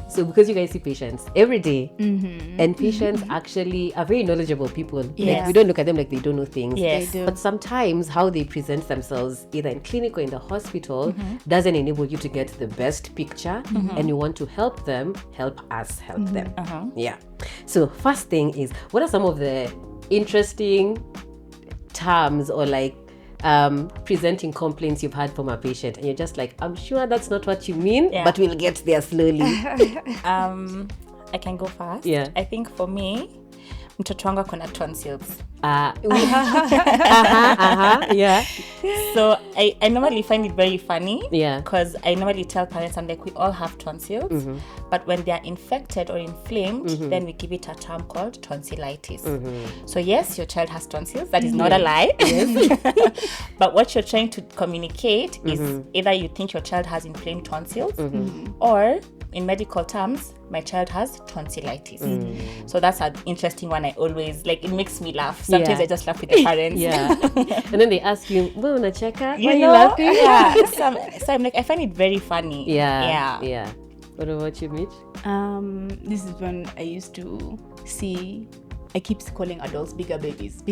So because you guys see patients every day, and patients actually are very knowledgeable people. Like, we don't look at them like they don't know things. Yes. They do. But sometimes how they present themselves, either in clinic or in the hospital, doesn't enable you to get the best picture. And you want to help them, help us help them. Yeah. So first thing is, what are some of the interesting terms or like presenting complaints you've had from a patient, and you're just like, I'm sure that's not what you mean, but we'll get there slowly. I can go first. Yeah. I think for me, mtoto wangu akona tonsils. Yeah. So I normally find it very funny. Yeah. Because I normally tell parents, I'm like, we all have tonsils. But when they're infected or inflamed, then we give it a term called tonsillitis. So yes, your child has tonsils. That is not a lie. But what you're trying to communicate is either you think your child has inflamed tonsils, or in medical terms, my child has tonsillitis. So that's an interesting one. I always, like, it makes me laugh. Sometimes I just laugh with the parents. And then they ask you, "Well, unacheka? You Why are you know? laughing?" So I'm like, I find it very funny. Yeah. What about you, Mitch? This is when I used to see, I keep calling adults bigger babies.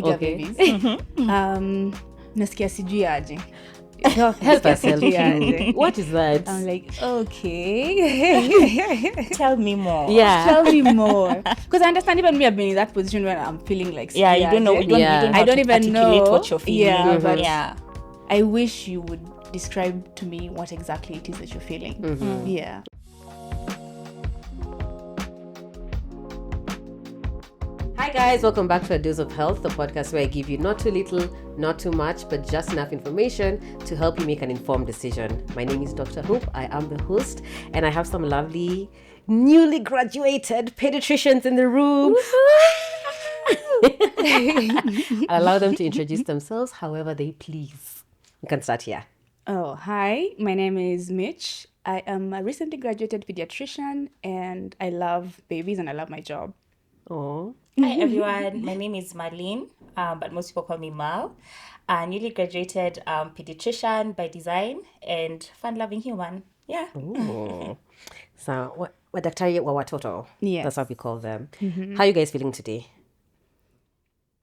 Naskia sijui aje. Help us help you. What is that? I'm like, okay. Tell me more. Tell me more. Because I understand, even me, I've been in that position where I'm feeling like, Yeah, you don't know. You don't know I don't even know what you're feeling. Yeah, but I wish you would describe to me what exactly it is that you're feeling. Yeah. Hi guys, welcome back to A Dose of Health, the podcast where I give you not too little, not too much, but just enough information to help you make an informed decision. My name is Dr. Hope. I am the host, and I have some lovely, newly graduated pediatricians in the room. I'll allow them to introduce themselves however they please. You can start here. Oh, hi. My name is Mitch. I am a recently graduated pediatrician, and I love babies and I love my job. Oh. Hi everyone, my name is Marlene, but most people call me Merl. A newly graduated pediatrician by design and fun-loving human. Yeah. Ooh. So, wadaktari wa watoto. Yes. That's what we call them. How are you guys feeling today?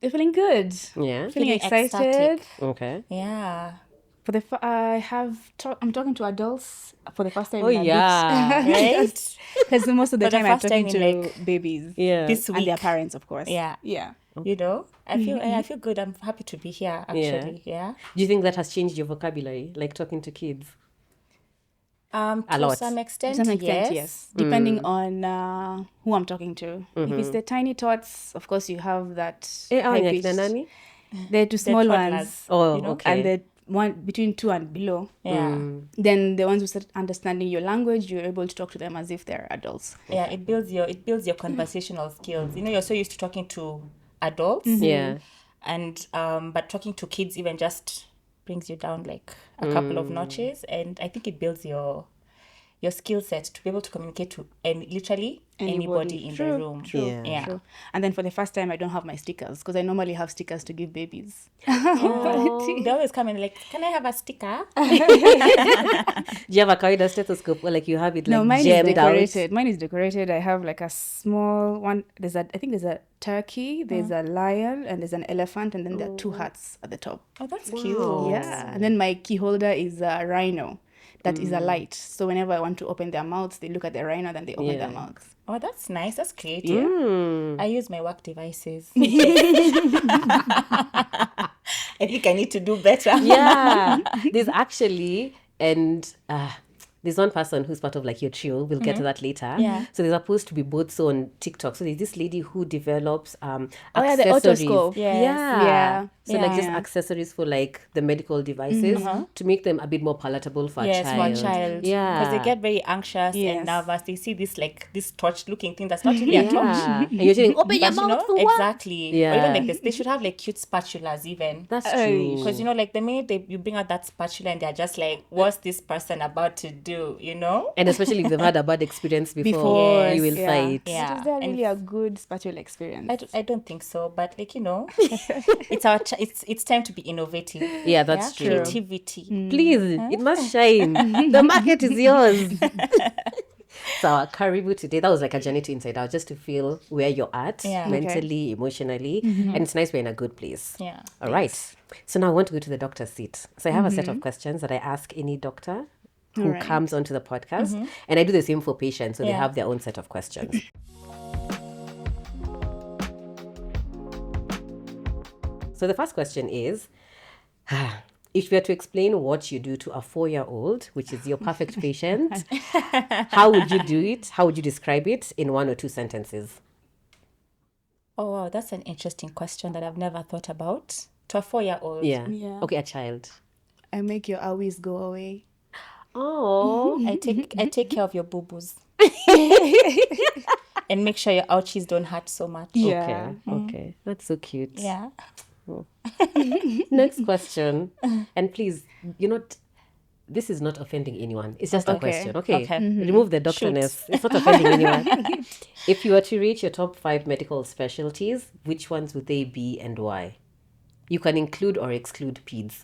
They're feeling good. Yeah. Feeling excited. ecstatic. Okay. Yeah. For the I'm talking to adults for the first time. Oh, yeah. Right? Because most of the For the time I'm first talking time in, to babies. Yeah. This And week. their parents, of course. Yeah. Yeah. You know, I feel good. I'm happy to be here, actually. Yeah. Do you think that has changed your vocabulary, like talking to kids? To lot. some extent, To some extent, yes. Depending on who I'm talking to. If it's the tiny tots, of course you have that high-pitched. Nani? They're too small toddlers. ones. Oh, You know? okay. And the one between 2 and below. Yeah. Then the ones who start understanding your language, you're able to talk to them as if they're adults. Yeah, it builds your conversational skills. You know, you're so used to talking to adults. Yeah. And but talking to kids even just brings you down like a couple of notches, and I think it builds your skill set to be able to communicate to literally anybody in the room. Yeah. True. And then for the first time, I don't have my stickers because I normally have stickers to give babies. They always come in like, can I have a sticker? Do you have a kawaida stethoscope, or like you have it like No, mine is jammed decorated. Mine is decorated. I have like a small one. I think there's a turkey, there's a lion, and there's an elephant, and then there are 2 hats at the top. Oh, that's cute. Yeah. And then my key holder is a rhino. That is a light. So whenever I want to open their mouths, they look at the rhino, then they open their mouths. Oh, that's nice. That's creative. I use my work devices. I think I need to do better. Yeah. There's actually, and there's one person who's part of like your trio. We'll get to that later. Yeah. So there's supposed to be both so on TikTok. So there's this lady who develops the accessories. otoscope. Yes. Yeah. So like just accessories for like the medical devices to make them a bit more palatable for a child. For a child. Yeah. Because they get very anxious Yes. and nervous. They see this torch looking thing that's not really a torch. And you're saying, open your But you mouth know, for what? exactly. Yeah. Or even like this, they should have like cute spatulas even. That's true. Because you know, like the minute you bring out that spatula and they're just like, what's this person about to do? You know? And especially if they've had a bad experience before, Yes, you will yeah. fight. Yeah. Is that And really a good spatula experience? I don't think so, but like, you know, it's time to be innovative. Yeah, that's true. Creativity. Please, it must shine. The market is yours. So our karibu today, that was like a journey to Inside Out, just to feel where you're at Yeah. mentally, emotionally, and it's nice we're in a good place. Yeah. All right. So now I want to go to the doctor's seat. So I have a set of questions that I ask any doctor who Alright. comes onto the podcast, and I do the same for patients, so they Yeah. have their own set of questions. So the first question is, if you were to explain what you do to a 4-year-old, which is your perfect patient, how would you do it? How would you describe it in 1 or 2 sentences? Oh, wow, that's an interesting question that I've never thought about. To a 4-year-old. Yeah. Yeah. Okay, a child. I make your always go away. Oh. I take care of your boo-boos. And make sure your ouchies don't hurt so much. Yeah. Okay. That's so cute. Yeah. Next question. And please, this is not offending anyone. It's just a Okay. question. Okay. Okay. Remove the doctorness. It's not offending anyone. If you were to rate your top 5 medical specialties, which ones would they be and why? You can include or exclude peds.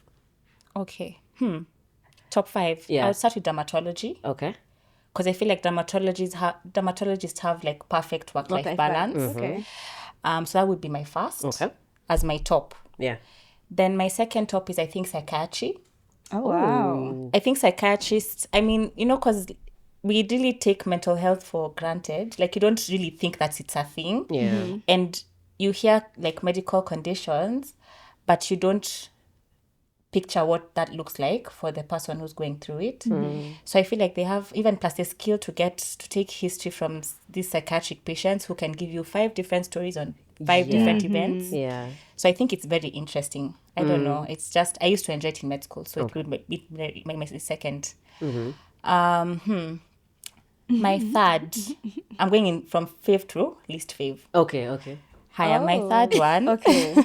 Okay. Top 5. Yeah. I would start with dermatology. Okay. Because I feel like dermatologists have like perfect work-life Work-life balance. balance. Okay. So that would be my first. Okay. As my top. Yeah. Then my second top is, I think, psychiatry. Oh, wow. I think psychiatrists, because we really take mental health for granted. Like, you don't really think that it's a thing. Yeah. And you hear like medical conditions, but you don't picture what that looks like for the person who's going through it. So I feel like they have, even plus the skill to take history from these psychiatric patients who can give you 5 different stories on 5 different events. Yeah. So I think it's very interesting. I don't know. It's just, I used to enjoy it in med school, so it would be my second. My third, I'm going in from fave to least fave. Okay. Hiya, my third one. Okay.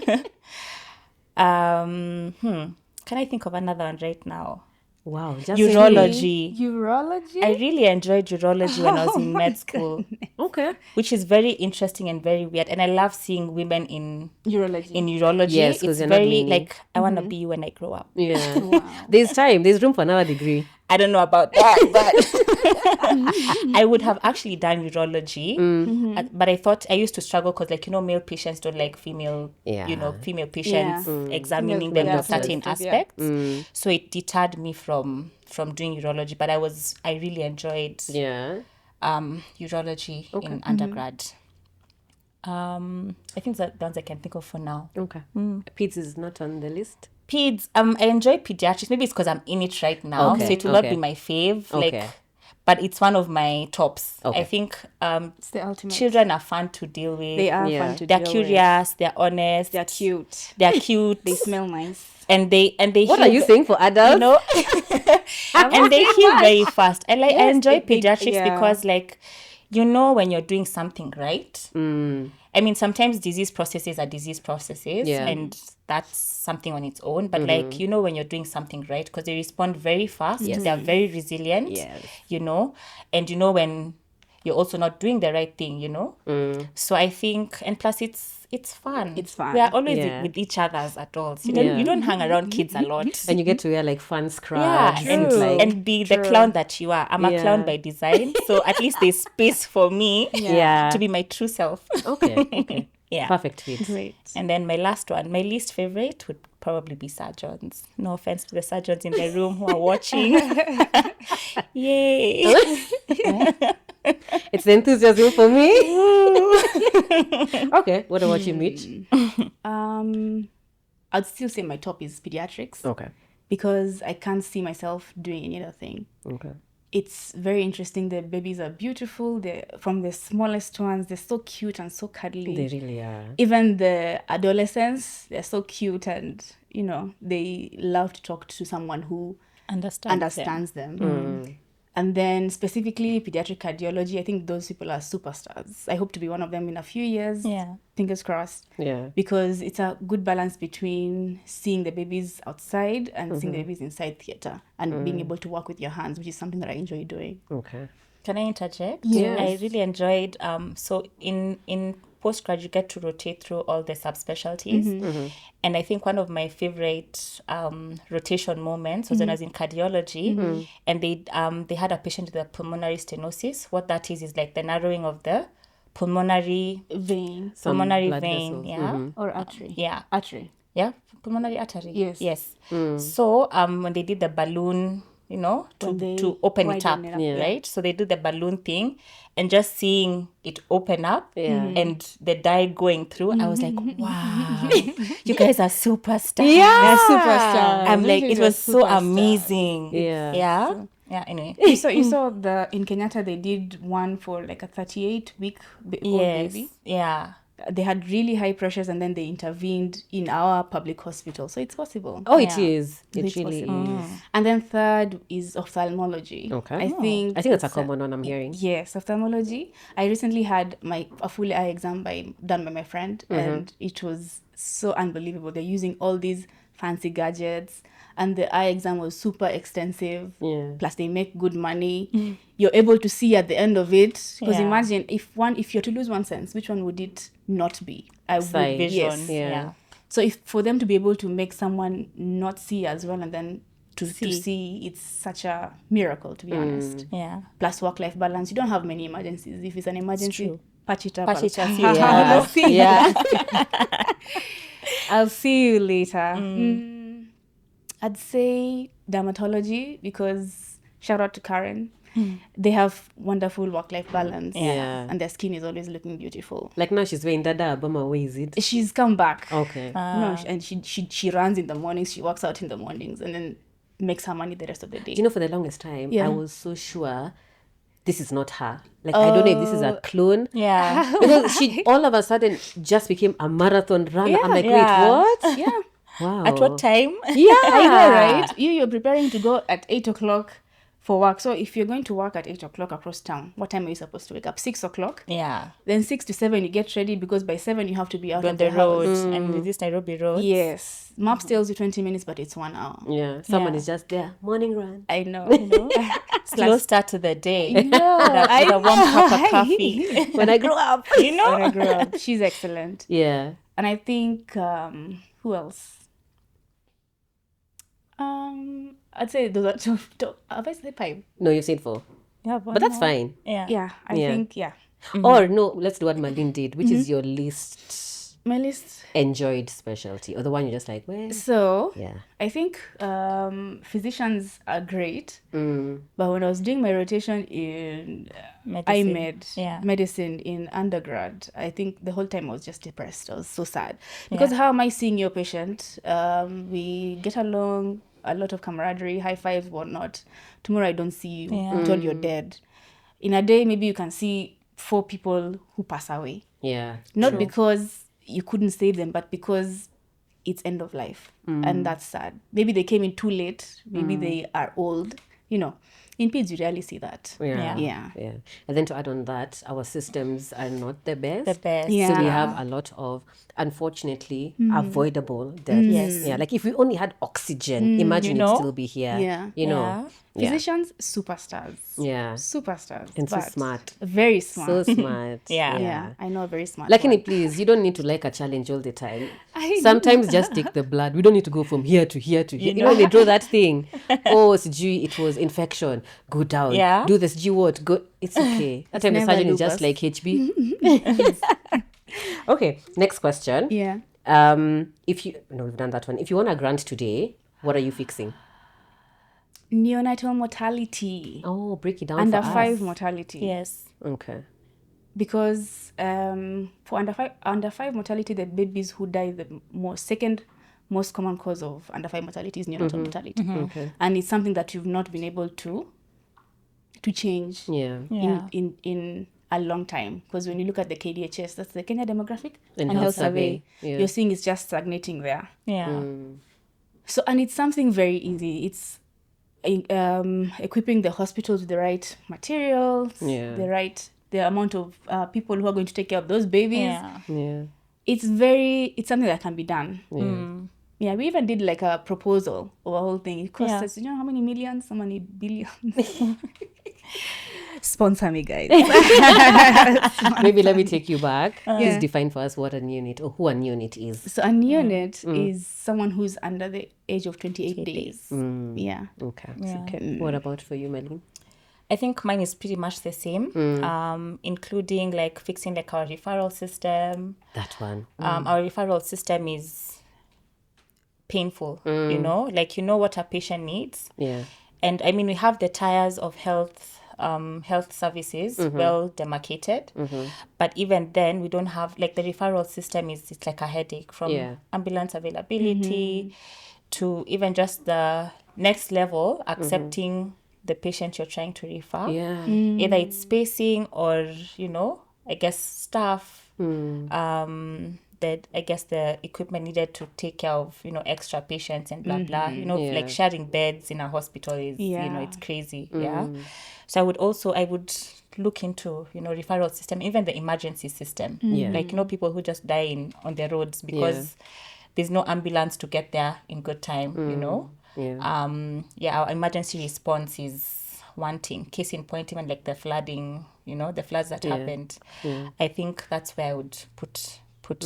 Can I think of another one right now? Wow. Just Urology. Urology? I really enjoyed urology when I was in med school, Okay. which is very interesting and very weird. And I love seeing women in urology. Yes, 'cause it's they're not very many. like, I want to be you when I grow up. Yeah. There's room for another degree. I don't know about that, but I would have actually done urology. But I used to struggle because, male patients don't like female patients examining them Female with certain doctors, yeah. aspects. So it deterred me from doing urology. But I really enjoyed Yeah. urology in undergrad. I think that's the ones I can think of for now. Okay. Peds is not on the list. Peds, I enjoy pediatrics. Maybe it's because I'm in it right now, Okay, so it will not okay. be my fave. Okay. But it's one of my tops. Okay. I think It's the ultimate. children are fun to deal with. They are Yeah. fun to They're deal curious. They're honest. with. They're cute. They're cute. They smell nice. and they What heal, are you saying for adults? you know, and they heal very fast. I enjoy pediatrics yeah. because, when you're doing something right. I mean, sometimes disease processes are disease processes, Yeah. and that's something on its own. But when you're doing something right, because they respond very fast, they're very resilient, Yes. and when you're also not doing the right thing, So I think, and plus it's fun. It's fun. We are always Yeah. with each other as adults. You Yeah. don't hang around kids a lot. And you get to wear fun scrubs. Yeah, and, True. and be the clown that you are. I'm a Yeah. clown by design, so at least there's space for me Yeah. to be my true self. Okay. Yeah. Perfect fit. Great. And then my last one, my least favorite would probably be surgeons. No offense to the surgeons in the room who are watching. Yay. It's the enthusiasm for me. Okay. What about you, Mitch? I'd still say my top is pediatrics Okay. because I can't see myself doing any other thing. Okay. It's very interesting. The babies are beautiful. They're from the smallest ones. They're so cute and so cuddly. They really are. Even the adolescents, they're so cute and, they love to talk to someone who understands them. And then specifically pediatric cardiology, I think those people are superstars. I hope to be one of them in a few years. Yeah. Fingers crossed. Yeah. Because it's a good balance between seeing the babies outside and seeing the babies inside theater and being able to work with your hands, which is something that I enjoy doing. Okay. Can I interject? Yes. I really enjoyed, so in postgrad, you get to rotate through all the subspecialties. And I think one of my favorite rotation moments was when I was in cardiology, and they had a patient with a pulmonary stenosis. What that is like the narrowing of the pulmonary vein vein, or artery. Yeah, pulmonary artery. Yes. So when they did the balloon, to open it up, right? So they do the balloon thing, and just seeing it open up and the dye going through, I was like, wow, you guys are superstars. Yeah, superstars. I'm like, it was so amazing. Yeah. Anyway, you saw in Kenyatta they did one for like a 38-week old baby. Yeah. They had really high pressures, and then they intervened in our public hospital. So it's possible. Oh, it is. It really is. And then third is ophthalmology. Okay. I think that's a common one I'm hearing. Yes, ophthalmology. I recently had a full eye exam done by my friend, and it was so unbelievable. They're using all these fancy gadgets, and the eye exam was super extensive. Plus they make good money. You're able to see at the end of it, because imagine if you're to lose one sense, which one would it not be? Vision. Yes. So for them to be able to make someone not see as well, and then to see, it's such a miracle, to be honest. Plus work-life balance. You don't have many emergencies. If it's an emergency, patch it up. I'll see you later. I'd say dermatology, because shout out to Karen. They have wonderful work-life balance. And their skin is always looking beautiful. Like now she's wearing Dada Abama, where is it? She's come back. Okay. No, and she runs in the mornings, she works out in the mornings, and then makes her money the rest of the day. Do you know, for the longest time, I was so sure this is not her. Like, I don't know if this is a clone. Yeah. Because she all of a sudden just became a marathon runner. I'm like, wait, what? Yeah. Wow. At what time? Yeah, I know, right? You're preparing to go at 8 o'clock for work. So if you're going to work at 8 o'clock across town, what time are you supposed to wake up? 6 o'clock? Yeah. Then 6 to 7, you get ready, because by 7 you have to be out on of the road. house. And with this Nairobi road. Yes. Maps tells you 20 minutes, but it's 1 hour. Yeah. Someone is just there. Morning run. I know. Slow start to the day. No, with a warm cup of coffee. When I grow up. When I grew up. She's excellent. Yeah. And I think, who else? I'd say those are two. Have I said 5? No, you said 4. Yeah, but that's fine. Yeah, I think, Or no, let's do what Madeleine did, which is your least my least enjoyed specialty, or the one you're just like, well. So I think physicians are great, but when I was doing my rotation in medicine in undergrad, I think the whole time I was just depressed. I was so sad, because how am I seeing your patient? We get along, a lot of camaraderie, high fives, whatnot. Tomorrow I don't see you. I'm told you're dead. In a day, maybe you can see 4 people who pass away. Yeah. Not because you couldn't save them, but because it's end of life. And that's sad. Maybe they came in too late. Maybe they are old. In peds, you rarely see that. Yeah. And then to add on that, our systems are not the best. Yeah. So we have a lot of, unfortunately, avoidable deaths. Yeah. Like if we only had oxygen, imagine it'd still be here. Physicians, superstars. Yeah. Superstars. And so smart. Very smart. So smart. Yeah. I know, very smart. Luckily, please, you don't need to like a challenge all the time. Sometimes just take the blood. We don't need to go from here to here to here. You know, they draw that thing. Oh, sijui, it was infection. Go down. Yeah. Do this, sijui what? Go. It's okay. That time the surgeon is just like HB. Okay, next question. Yeah. We've done that one. If you want a grant today, what are you fixing? Neonatal mortality. Oh, break it down Under for us. 5 mortality. Yes. Okay. Because for under 5 mortality, the babies who die, the second most common cause of under 5 mortality is neonatal mortality. Okay. And it's something that you've not been able to change in a long time. Because when you look at the KDHS, that's the Kenya Demographic and Health Survey, you're seeing it's just stagnating there. Yeah. So, and it's something very easy. It's equipping the hospitals with the right materials, the amount of people who are going to take care of those babies. It's something that can be done. Yeah, we even did like a proposal of a whole thing. It cost us, you know how many millions, how many billions? Sponsor me, guys. Maybe let me take you back. Yeah. Please define for us what a neonate or who a neonate is. So a neonate is someone who's under the age of 28 days. Yeah. Okay. Yeah. Okay. What about for you, Merlin? I think mine is pretty much the same, including like fixing like our referral system. That one. Our referral system is painful, you know, like you know what a patient needs. Yeah. And I mean, we have the tiers of health services well demarcated, but even then we don't have like the referral system it's like a headache from ambulance availability to even just the next level accepting the patient you're trying to refer. Yeah. Either it's spacing or, you know, I guess staff, that I guess the equipment needed to take care of, you know, extra patients and blah, blah, you know, like sharing beds in a hospital is, you know, it's crazy. Yeah. So I would look into, you know, referral system, even the emergency system. Like, you know, people who just die on the roads because there's no ambulance to get there in good time, you know. Our emergency response is wanting. Case in point, even like the flooding, you know, the floods that happened. I think that's where I would put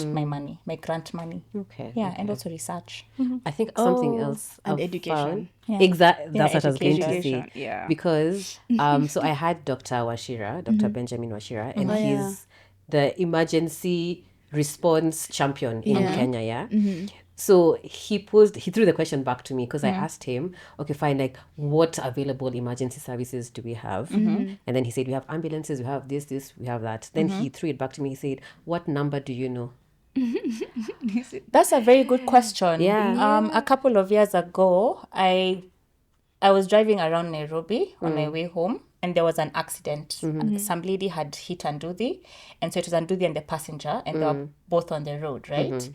my money, my grant money. Okay. Yeah, and also research. I think something else. And I've education. found- Exactly. That's what I was going to Education, say. yeah. Because so I had Dr. Washira, Dr. Benjamin Washira, and he's the emergency response champion in Kenya. Yeah. So he threw the question back to me because I asked him, okay, fine, like what available emergency services do we have? And then he said, we have ambulances, we have this, we have that. Then he threw it back to me. He said, what number do you know? That's a very good question. Yeah. A couple of years ago, I was driving around Nairobi on my way home, and there was an accident. Some lady had hit Nduthi, and so it was Nduthi and the passenger, and they were both on the road, right?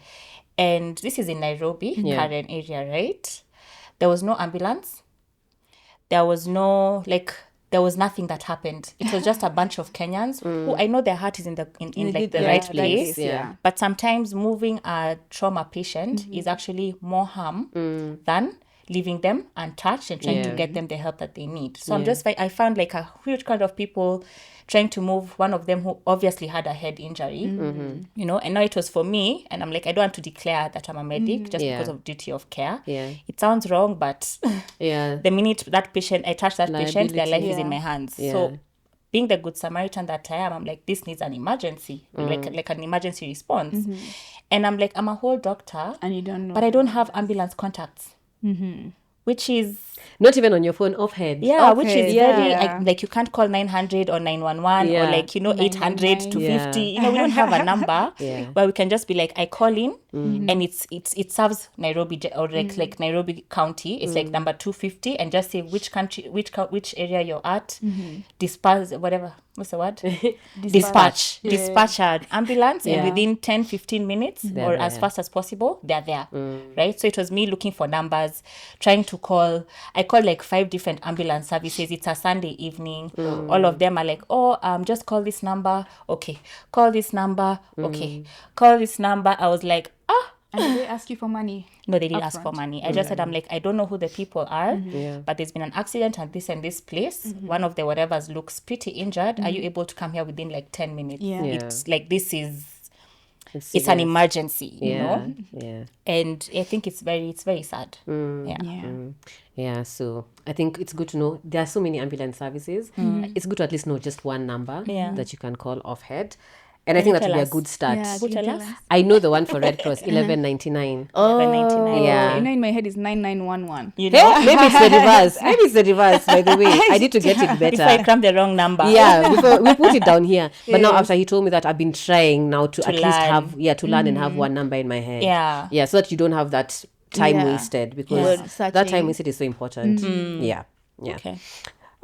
And this is in Nairobi, Karen area, right? There was no ambulance. There was nothing that happened. It was just a bunch of Kenyans who I know their heart is in the right place. Yeah. But sometimes moving a trauma patient is actually more harm than leaving them untouched and trying to get them the help that they need. So I found like a huge crowd of people trying to move one of them who obviously had a head injury, you know, and now it was for me. And I'm like, I don't want to declare that I'm a medic just because of duty of care. Yeah. It sounds wrong, but the minute I touch that patient, their life is in my hands. Yeah. So being the good Samaritan that I am, I'm like, this needs an emergency, like an emergency response. And I'm like, I'm a whole doctor, And you don't know. but I don't have ambulance contacts, which is Not even on your phone, offhand. which is very like you can't call 900 or 911 or like, you know, 800 to 50. You know, we don't have a number where we can just be like, I call in and it serves Nairobi or like Nairobi County. It's like number 250 and just say which country, which area you're at. Dispatch, whatever. What's the word? Dispatch an ambulance and within 10-15 minutes or as fast as possible, they're there. Right? So it was me looking for numbers, trying to call. I called like 5 different ambulance services. It's a Sunday evening. All of them are like, just call this number. Okay. Call this number. Okay. Call this number. I was like, And did they ask you for money? No, they didn't ask for money. I just said, I'm like, I don't know who the people are, but there's been an accident at this and this place. One of the whatevers looks pretty injured. Are you able to come here within like 10 minutes? Yeah. It's like, it's an emergency, you know? Yeah. And I think it's very sad. Yeah, so I think it's good to know there are so many ambulance services. It's good to at least know just one number that you can call off head. And I think that would be a good start. Yeah, Who tell us? I know the one for Red Cross, 1199. Oh, 1199. Yeah. You know, in my head is 9911. You know? Hey, maybe it's the reverse. Maybe it's the reverse, by the way. I need to get it Before I better. cramp the wrong number. Yeah, before we put it down here. But now after he told me that, I've been trying now to at least learn. to learn and have one number in my head. Yeah. Yeah, so that you don't have that time Yeah. wasted because Yeah. that time wasted is so important. Yeah. Okay.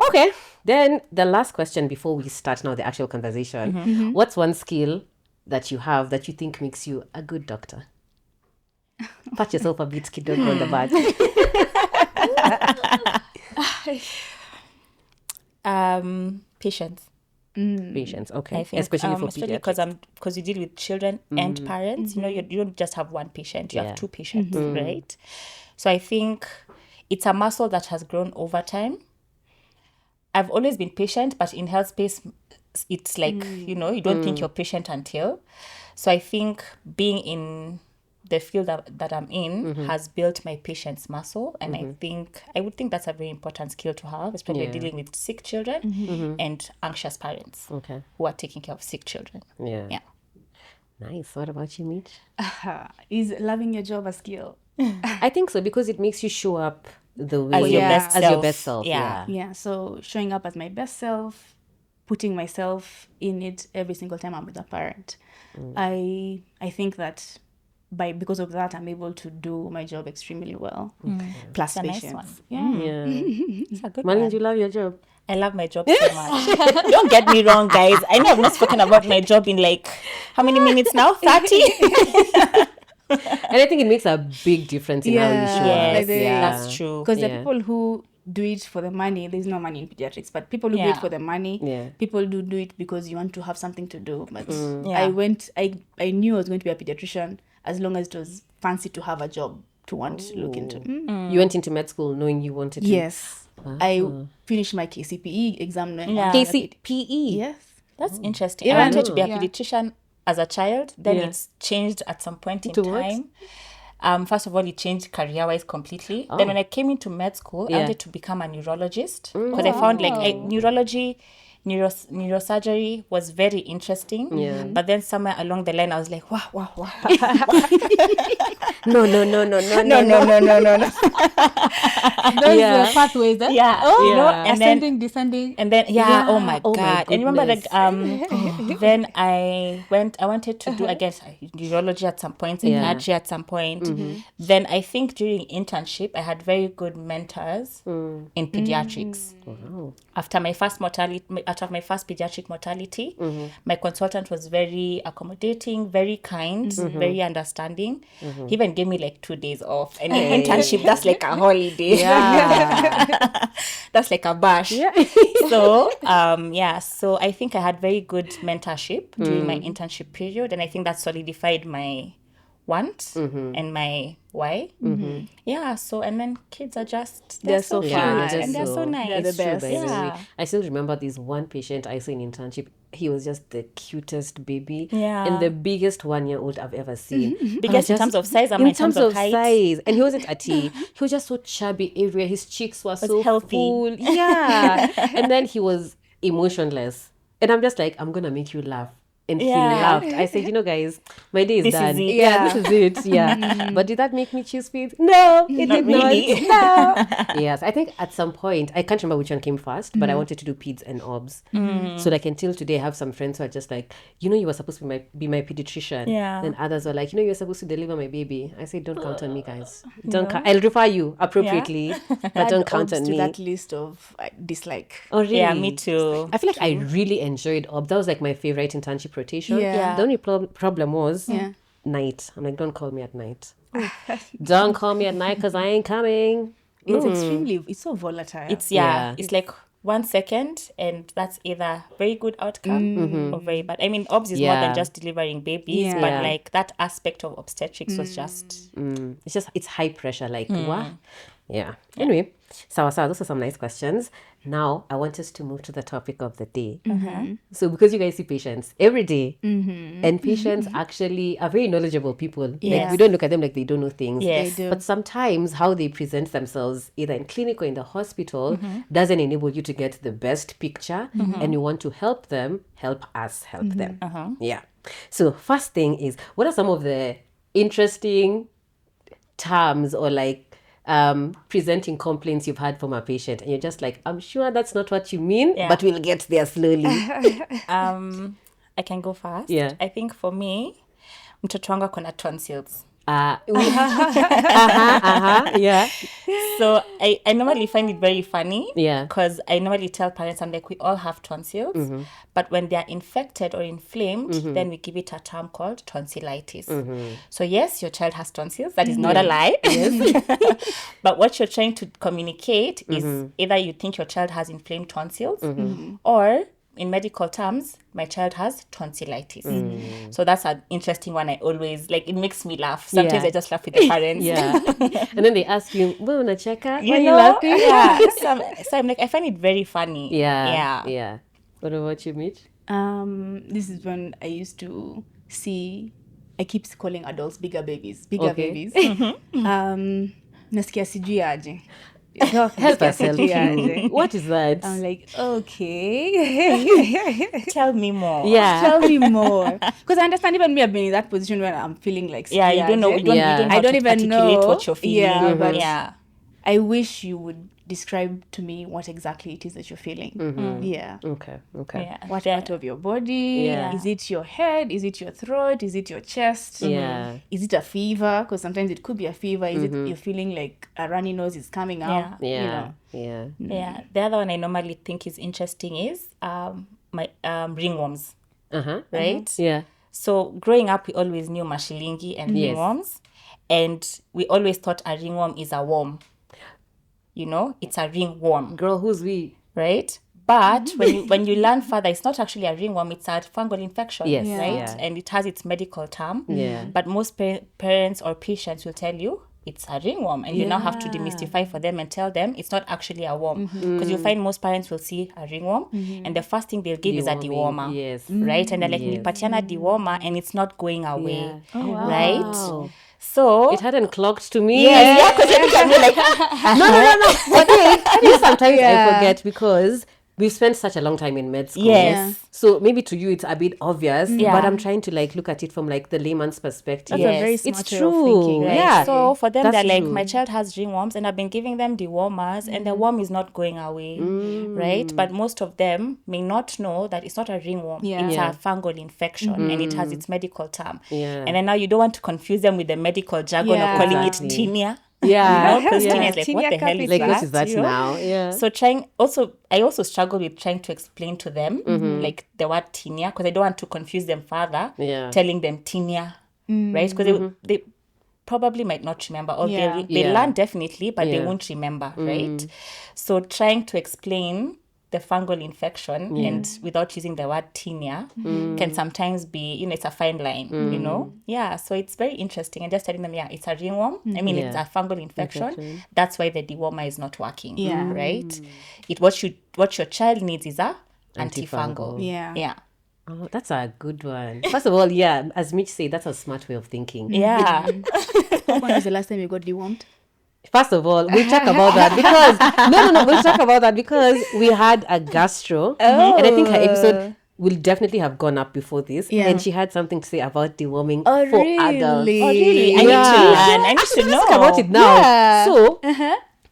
Okay. Then the last question before we start now the actual conversation. What's one skill that you have that you think makes you a good doctor? Pat yourself a bit, kidogo on the back. Patience. Patients, okay. I think, Especially for especially pediatrics. because you deal with children and parents. You know, you don't just have one patient; you have 2 patients, right? So I think it's a muscle that has grown over time. I've always been patient, but in health space, it's like, you know, you don't think you're patient until. So I think being in the field that I'm in has built my patience muscle. And I would think that's a very important skill to have, especially dealing with sick children and anxious parents who are taking care of sick children. Yeah. Nice. What about you, Mitch? Is loving your job a skill? I think so, because it makes you show up the way As your best as self. your best self. Yeah, so showing up as my best self, putting myself in it every single time I'm with a parent. I think that because of that, I'm able to do my job extremely well. Plus It's a patience. nice one. Yeah. It's a good Marlene, one. do you love your job? I love my job so much. Don't get me wrong, guys. I know I've not spoken about my job in like, how many minutes now? 30? And I think it makes a big difference in how you show Yes, up. Yeah. that's true. Because the people who do it for the money, there's no money in pediatrics, but people who do it for the money, people do it because you want to have something to do. But I knew I was going to be a pediatrician as long as it was fancy to have a job to want to look into. You went into med school knowing you wanted to. Yes. I finished my KCPE exam. KCPE? Yes. That's interesting. I wanted to be a pediatrician as a child. Then it's changed at some point in time. First of all, it changed career-wise completely. Then when I came into med school, I wanted to become a neurologist because I found like neurology, neurosurgery was very interesting. But then somewhere along the line, I was like, wow. No. Those were pathways, eh? And ascending, descending. And then oh my god. And remember like then I wanted to do again neurology at some point, psychiatry at some point. Then I think during internship I had very good mentors in pediatrics. After my first pediatric mortality, my consultant was very accommodating, very kind, very understanding. He even gave me like 2 days off. And in internship, that's like a holiday. That's like a bash. So so I think I had very good mentorship during my internship period, and I think that solidified my want and my why. So and then kids are just they're so fun and they're so nice. They're the best. I still remember this one patient I saw in internship. He was just the cutest baby and the biggest 1-year-old I've ever seen. Biggest in terms of size, in terms of height. Size. And he wasn't a T. He was just so chubby everywhere. His cheeks were so healthy. full. Yeah. And then he was emotionless. And I'm just like, I'm going to make you laugh. And he laughed. I said, guys, my day is done. This is it. Yeah. But did that make me choose speed? No, it did really. not. No. Yes. I think at some point, I can't remember which one came first, but I wanted to do peds and obs. So like until today, I have some friends who are just like, you were supposed to be my pediatrician. Yeah. And others were like, you're supposed to deliver my baby. I said, don't count on me, guys. I'll refer you appropriately, but don't count on me. That list of dislike. Oh, really? Yeah, me too. I feel like I really enjoyed obs. That was like my favorite internship rotation. Yeah. The only problem was night. I'm like, don't call me at night. Don't call me at night because I ain't coming. It's so volatile. It's like 1 second and that's either very good outcome or very bad. I mean, obs is more than just delivering babies, but like that aspect of obstetrics was just it's high pressure, like what? Yeah. Anyway, so those are some nice questions. Now I want us to move to the topic of the day. So because you guys see patients every day, and patients actually are very knowledgeable people. Like we don't look at them like they don't know things. Yes. They do. But sometimes how they present themselves, either in clinic or in the hospital, doesn't enable you to get the best picture. And you want to help them, help us help them. Yeah. So first thing is, what are some of the interesting terms or like presenting complaints you've had from a patient, and you're just like, I'm sure that's not what you mean, but we'll get there slowly. I can go first. I think for me, mtoto wangu akona tonsils. So I normally find it very funny because I normally tell parents, I'm like, we all have tonsils, but when they're infected or inflamed, then we give it a term called tonsillitis. So yes, your child has tonsils. That is not a lie. But what you're trying to communicate is either you think your child has inflamed tonsils or in medical terms, my child has tonsillitis. So that's an interesting one. I always, like, it makes me laugh. Sometimes I just laugh with the parents. Yeah. And then they ask you, "Well, unacheka? Why are you know? laughing?" Yeah. So I'm like, I find it very funny. Yeah. What about you, Mitch? This is when I used to see, I keep calling adults bigger babies. Naskia sijui aje. Help us help you. What is that? I'm like, okay. Tell me more. Yeah. Tell me more. Because I understand even me, I've been in that position where I'm feeling like you don't know. You don't I don't even know what you're feeling. Yeah, but I wish you would describe to me what exactly it is that you're feeling. Yeah. Okay. Yeah. What part of your body? Yeah. Is it your head? Is it your throat? Is it your chest? Yeah. Is it a fever? Because sometimes it could be a fever. Is it you're feeling like a runny nose is coming out? Yeah. You know? Yeah. The other one I normally think is interesting is my ringworms. Right? Yeah. So growing up, we always knew mashilingi and ringworms, and we always thought a ringworm is a worm. You know, it's a ringworm. Girl, who's we? Right? But when you learn further, it's not actually a ringworm, it's a fungal infection. Yes. Right? Yeah. And it has its medical term. Yeah. But most parents or patients will tell you it's a ringworm. And you now have to demystify for them and tell them it's not actually a worm. Because you'll find most parents will see a ringworm and the first thing they'll give is a dewormer. Yes. Right? And they're like, nilipatiana dewormer and it's not going away. Yeah. Oh, wow. Right? So it hadn't clocked to me. yeah, because every time you're like, No. But then, sometimes I forget because we've spent such a long time in med school. Yes. So maybe to you it's a bit obvious, but I'm trying to like look at it from like the layman's perspective. That's a very smart it's way true. of thinking, right? Yeah. So for them, That's they're like, true. my child has ringworms and I've been giving them dewormers and the worm is not going away, right? But most of them may not know that it's not a ringworm. Yeah. It's a fungal infection and it has its medical term. Yeah. And then now you don't want to confuse them with the medical jargon of calling Exactly. it tinea. Yeah. Because Yeah. tinea is like, Tinea what the hell is capitis. Like, what is that you know? now? Yeah. So I also struggle with trying to explain to them like the word tinea because I don't want to confuse them further. Yeah. Telling them tinea, right? Because they probably might not remember, or they Yeah. learn definitely, but they Yeah. won't remember, right? So trying to explain the fungal infection and without using the word tinea can sometimes be, it's a fine line, you know? Yeah, so it's very interesting. And just telling them, it's a ringworm. I mean, it's a fungal infection. That's why the dewormer is not working, right? What your child needs is a antifungal. Yeah. Oh, that's a good one. First of all, as Mitch said, that's a smart way of thinking. Yeah. When was the last time you got dewormed? First of all, we'll talk about that because we'll talk about that because we had a gastro, and I think her episode will definitely have gone up before this. Yeah. And she had something to say about deworming Oh, for really? adults. Oh, really? I Yeah. need to learn. I need to Let's know. talk about it now. Yeah. So,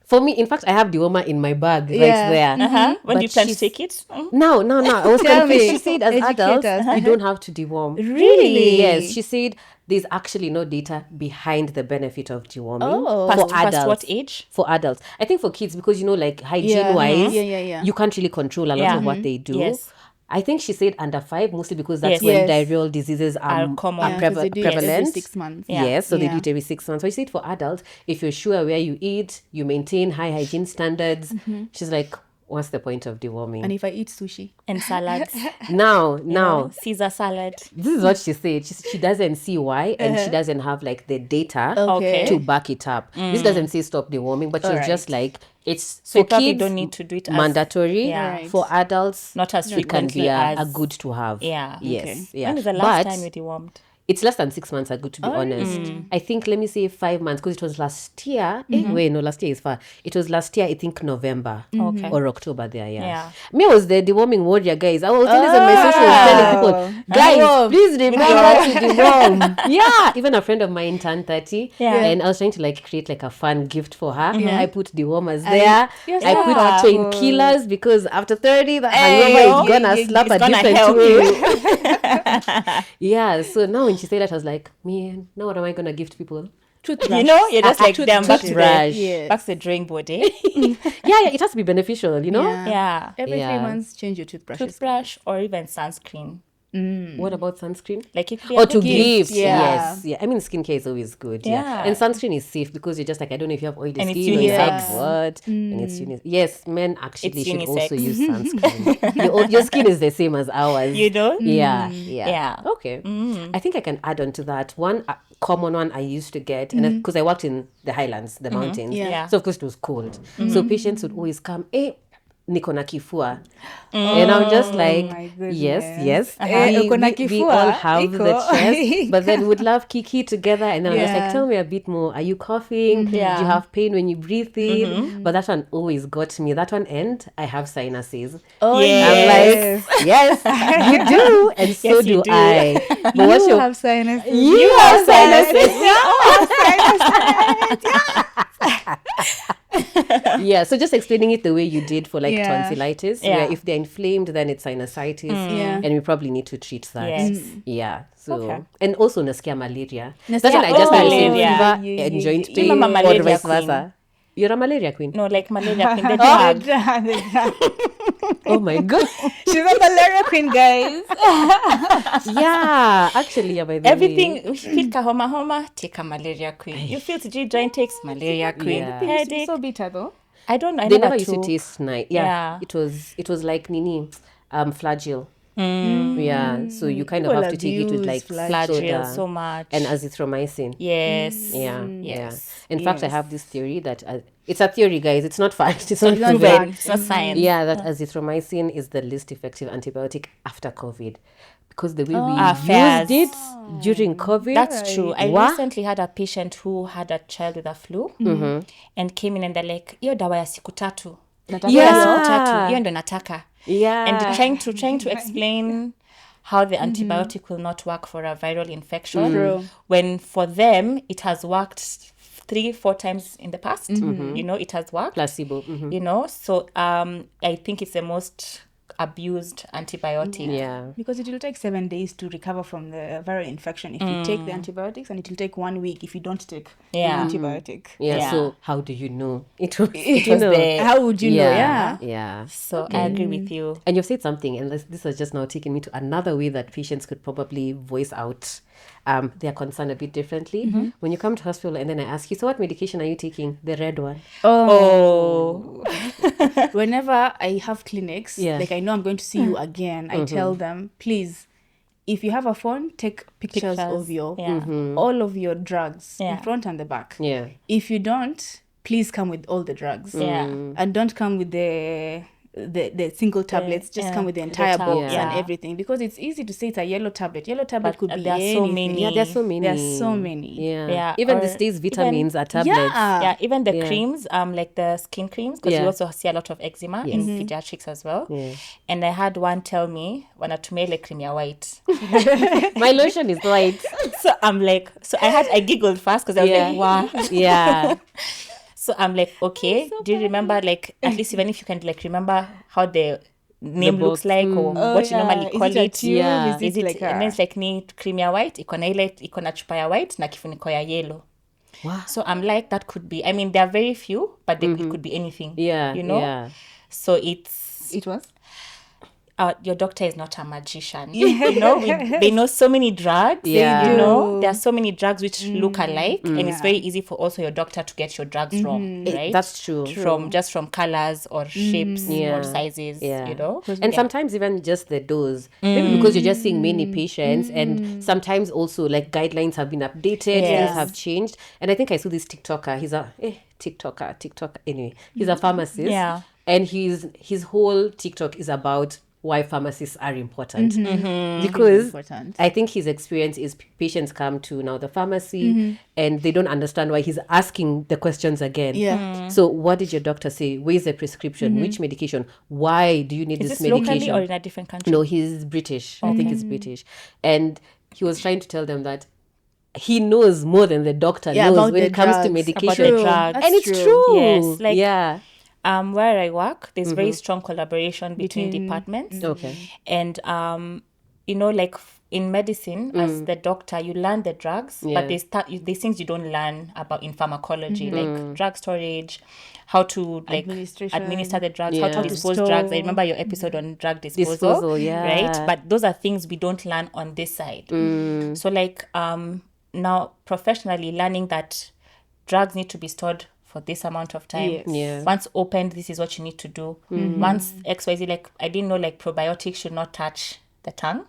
for me, in fact, I have dewormer in my bag right there. When do you But plan to she's- take it? No. I was Tell confused. me. She said, as Educate adults, us. you don't have to deworm. Really? Yes, she said there's actually no data behind the benefit of deworming Oh. for Past adults. what age? For adults, I think for kids because like hygiene-wise, Yeah. you can't really control a lot of what they do. Yes. I think she said under 5, mostly because that's Yes. when Yes. diarrheal diseases Are common. Yeah, 'cause they do it every prevalent. 6 months. Yeah. Yes, so they do Yeah. it every 6 months. So she said for adults, if you're sure where you eat, you maintain high hygiene standards. She's like, what's the point of deworming? And if I eat sushi? And salads. Now, Caesar salad. this is what she said. She doesn't see why, and she doesn't have like the data Okay. to back it up. This doesn't say stop deworming, but she's Alright. just like it's So for you probably kids don't need to do it as mandatory. Yeah. Right. For adults, Not as it can frequently be as a good to have. Yeah. Yes. Okay. Yeah. When is the last But time you dewormed? it's less than 6 months ago, to be honest. I think, let me say 5 months, because it was last year. Wait, no, last year is far. It was last year, I think November Okay. or October there, yeah. Yeah. Me, I was the deworming warrior, guys. I was always on my socials telling people, guys, Deworm. please remember to deworm. Yeah. Even a friend of mine turned 30. Yeah. And I was trying to like create like a fun gift for her. I put dewormers You're there. so I put thoughtful. painkillers because after 30, the Hey, hangover is gonna yeah, slap it's a gonna different help way. Yeah, so now when she said that, I was like, man, now what am I gonna gift people? Toothbrush. You know, you're just like them back to toothbrush. the Yes. back to the drawing board, eh? Yeah, it has to be beneficial, you know? Yeah. Yeah. Every Yeah. 3 months, change your toothbrushes. Toothbrush or even sunscreen. What about sunscreen? Like it could be Or a to gift. gift, yeah. yes. Yeah, I mean, skincare is always good. Yeah. And sunscreen is safe because you're just like, I don't know if you have oily And it's skin or you have unisex. what. And it's yes, men actually It's should unisex. also use sunscreen. your skin is the same as ours. You know? Yeah. Okay. I think I can add on to that. One common one I used to get, and because I worked in the highlands, the mountains, Yeah. so of course it was cold. So patients would always come, nikona kifua. And I'm just like, my goodness. yes. Ukona We all kifua, have the iko. chest, but then would love kiki together. And then I'm just like, tell me a bit more. Are you coughing? Yeah. Do you have pain when you breathe in? But that one always got me. That one, and I have sinuses. Oh, Yes. I'm like, yes, you do. And so Yes, you do do. I. But You what's your... have sinuses. You have sinuses. Yeah, so just explaining it the way you did for like tonsillitis, Yeah. where if they're inflamed, then it's sinusitis, Yeah. and we probably need to treat that. Yes. Yeah. So Okay. and also naskia malaria. Naskia- That's when I just oh, received malaria. fever and joint You pain, remember or malaria vice queen? versa. You're a malaria queen. No, like malaria queen, the Oh, drug. Oh my god. She's a malaria queen, guys. Yeah, actually, yeah. By the Everything, way. if you feel homa, take a malaria queen. You feel sijui joint aches, malaria queen. Yeah. Headache. So bitter though. I don't know. I They never never used to took. taste nice. Yeah. Yeah. It was like nini, flagyl. Yeah. So you kind of People have to take it with abuse like Flagyl soda so much. and azithromycin. Yes. Yeah. Yes. In fact, I have this theory that it's a theory, guys. It's not fact. It's not not proven. fact. It's not science. Yeah, that azithromycin is the least effective antibiotic after COVID, because the way we Affairs. used it during COVID. That's true. I What? recently had a patient who had a child with a flu and came in and they're like, hiyo dawa ya siku tatu. Hiyo ya siku tatu. Hiyo ndo nataka. Yeah. And trying to explain how the antibiotic will not work for a viral infection True. when for them it has worked 3-4 times in the past. You know, it has worked. Placebo. You know, so I think it's the most abused antibiotic. Yeah. Because it will take 7 days to recover from the viral infection if you take the antibiotics, and it will take 1 week if you don't take the Yeah. antibiotic. Yeah. Yeah. So how do you know it was? It was there. How would you know? Yeah. Yeah. So I agree with you. And you've said something, and this has just now taken me to another way that patients could probably voice out their concern a bit differently. When you come to hospital and then I ask you, so what medication are you taking? The red one. Oh. Whenever I have clinics, Yeah. like I know I'm going to see you again, I tell them, please, if you have a phone, take pictures of your all of your drugs in Yeah. front and the back. Yeah. If you don't, please come with all the drugs. Yeah. And don't come with the single tablets, just come with the entire tab, box yeah. and everything, because it's easy to say it's a yellow tablet. Yellow tablet But could be there are so anything. many. Yeah, there's so many. There's so many. Yeah. Yeah, Even or the stays vitamins are tablets. Yeah. Yeah, even the Yeah. creams, like the skin creams, because Yeah. we also see a lot of eczema in pediatrics as well. Yeah. And I had one tell me, wanatumia ile cream ya white. My lotion is white. So I'm like, I giggled first because I was like, wow. Yeah. So I'm like, okay, do you remember, like, at least even if you can, like, remember how the name looks box. like or what you normally call Is it a it? tube? Yeah. Is it like and then it's like ni cream ya white, iko na chupa ya white na kifuniko ya yellow. Wow. So I'm like, that could be, I mean, there are very few, but it could be anything. Yeah. You know? Yeah. So it's, It was? your doctor is not a magician. You know, they know so many drugs. Yeah. You know, there are so many drugs which look alike, and it's very easy for also your doctor to get your drugs wrong, right? That's true. From colors or shapes Yeah. or sizes, Yeah. you know. And sometimes even just the dose. Maybe because you're just seeing many patients, and sometimes also like guidelines have been updated, Yes. things have changed. And I think I saw this TikToker. He's a TikToker. Anyway, he's a pharmacist. Yeah. And his whole TikTok is about why pharmacists are important. Because Important. I think his experience is patients come to now the pharmacy and they don't understand why he's asking the questions again. Yeah. So what did your doctor say? Where's the prescription? Which medication? Why do you need Is this this locally medication? or in a different country? No, he's British. I think he's British. And he was trying to tell them that he knows more than the doctor Yeah, knows about when the it comes to drugs. medication. About the drugs. And it's That's true. Yes, like- yeah. Where I work, there's very strong collaboration between departments. Okay. And like in medicine, as the doctor, you learn the drugs, but there's things you don't learn about in pharmacology, like drug storage, how to like administer the drugs, how to dispose drugs. I remember your episode on drug disposal, right? But those are things we don't learn on this side. So like now professionally learning that drugs need to be stored for this amount of time. Once opened, this is what you need to do. Once XYZ, like I didn't know like probiotics should not touch the tongue.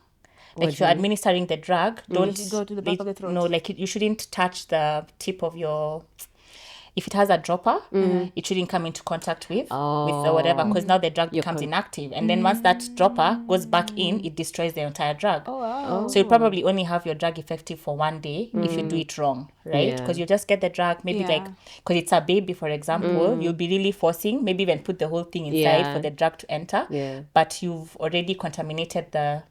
Like if you're administering the drug, don't go to the back of the throat. No, like you shouldn't touch the tip of your. If it has a dropper, it shouldn't come into contact with the whatever, because now the drug becomes inactive. And then once that dropper goes back in, it destroys the entire drug. So you probably only have your drug effective for 1 day if you do it wrong, right? Because you just get the drug, maybe like, because it's a baby, for example, you'll be really forcing, maybe even put the whole thing inside for the drug to enter. But you've already contaminated the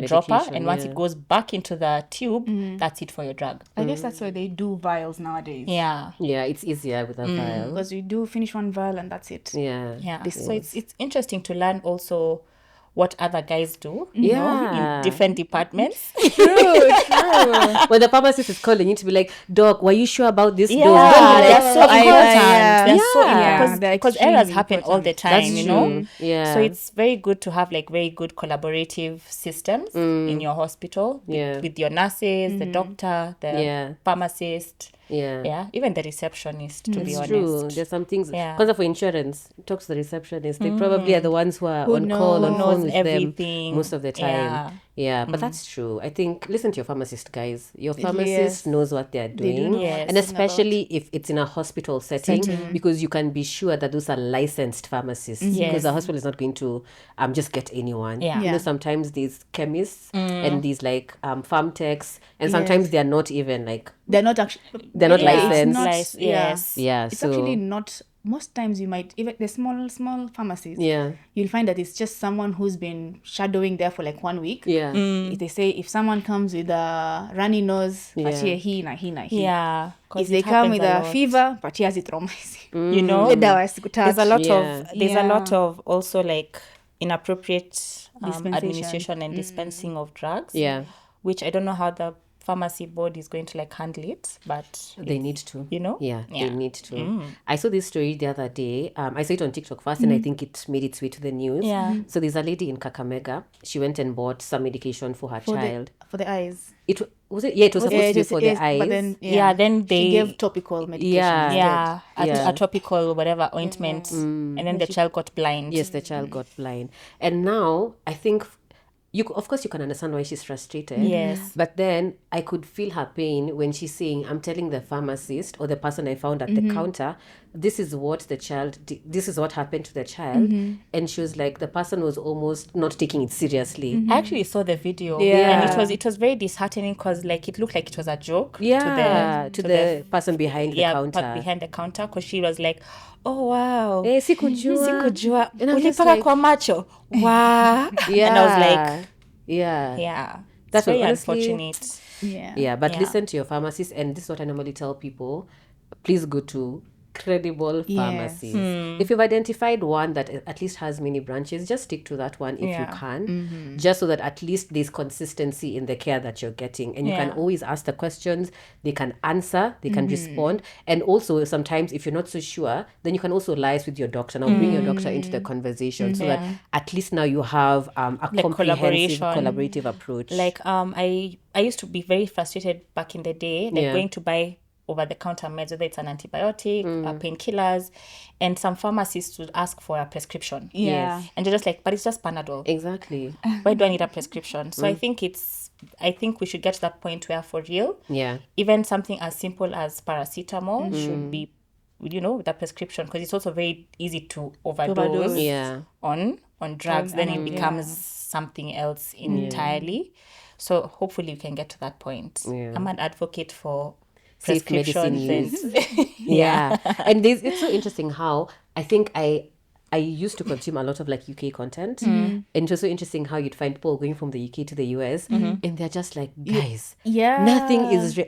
dropper, and once it goes back into the tube, that's it for your drug. I guess that's why they do vials nowadays. Yeah, it's easier with a vial. Because you do finish one vial and that's it. So it's interesting to learn also what other guys do, you know, in different departments. True. When the pharmacist is calling you to be like, Doc, were you sure about this dose? That's so important. Because errors happen all the time, That's you know. So it's very good to have like very good collaborative systems in your hospital with your nurses, the doctor, the pharmacist. Even the receptionist, to be honest. True. There's some things, because for insurance, talk to the receptionist. They probably are the ones who are on call, on phone with everything them most of the time. But that's true. I think, listen to your pharmacist, guys. Your pharmacist knows what they're doing. And especially if it's in a hospital setting, because you can be sure that those are licensed pharmacists. Because the hospital is not going to just get anyone. You know, sometimes these chemists and these like farm techs, and sometimes they're not even like... They're not actually... They're not licensed. It's actually not... Most times you might, even the small pharmacies, you'll find that it's just someone who's been shadowing there for like 1 week. If they say, if someone comes with a runny nose, patia hii na hii na hii. If they come with a fever, patia azithromycin. You know, there's a lot of also like inappropriate administration and dispensing of drugs. Which I don't know how the pharmacy board is going to like handle it, but they need to, you know. They need to. I saw this story the other day. I saw it on TikTok first, and I think it made its way to the news. So there's a lady in Kakamega. She went and bought some medication for her child for the eyes. It was supposed to be for the eyes, but then then they gave topical medication. A topical whatever ointment, and then the child got blind. Yes, the child got blind, and now I think. Of course, you can understand why she's frustrated. Yes. But then I could feel her pain when she's saying, I'm telling the pharmacist or the person I found at the counter, this is what the child this is what happened to the child. And she was like, the person was almost not taking it seriously. I actually saw the video. And it was very disheartening because like it looked like it was a joke. To the person behind the counter. Behind the counter, because she was like, oh wow, sikujua. Ulipaka kwa macho. Wow. And I was like, that's very unfortunate. But listen to your pharmacist, and this is what I normally tell people: please go to credible pharmacies. If you've identified one that at least has many branches, just stick to that one if you can, just so that at least there's consistency in the care that you're getting, and you can always ask the questions. They can answer, they can respond, and also sometimes if you're not so sure, then you can also liaise with your doctor. Now bring your doctor into the conversation so that at least now you have a like comprehensive collaborative approach. Like I used to be very frustrated back in the day, like going to buy over-the-counter meds, whether it's an antibiotic, painkillers, and some pharmacists would ask for a prescription. And you're just like, but it's just Panadol. Exactly. Why do I need a prescription? So I think we should get to that point where, for real, even something as simple as paracetamol should be, you know, with a prescription, because it's also very easy to overdose on drugs. Then it becomes something else entirely. So hopefully we can get to that point. I'm an advocate for safe medicine use. And it's so interesting how I think I I used to consume a lot of like UK content, and it was so interesting how you'd find people going from the UK to the US, and they're just like, guys,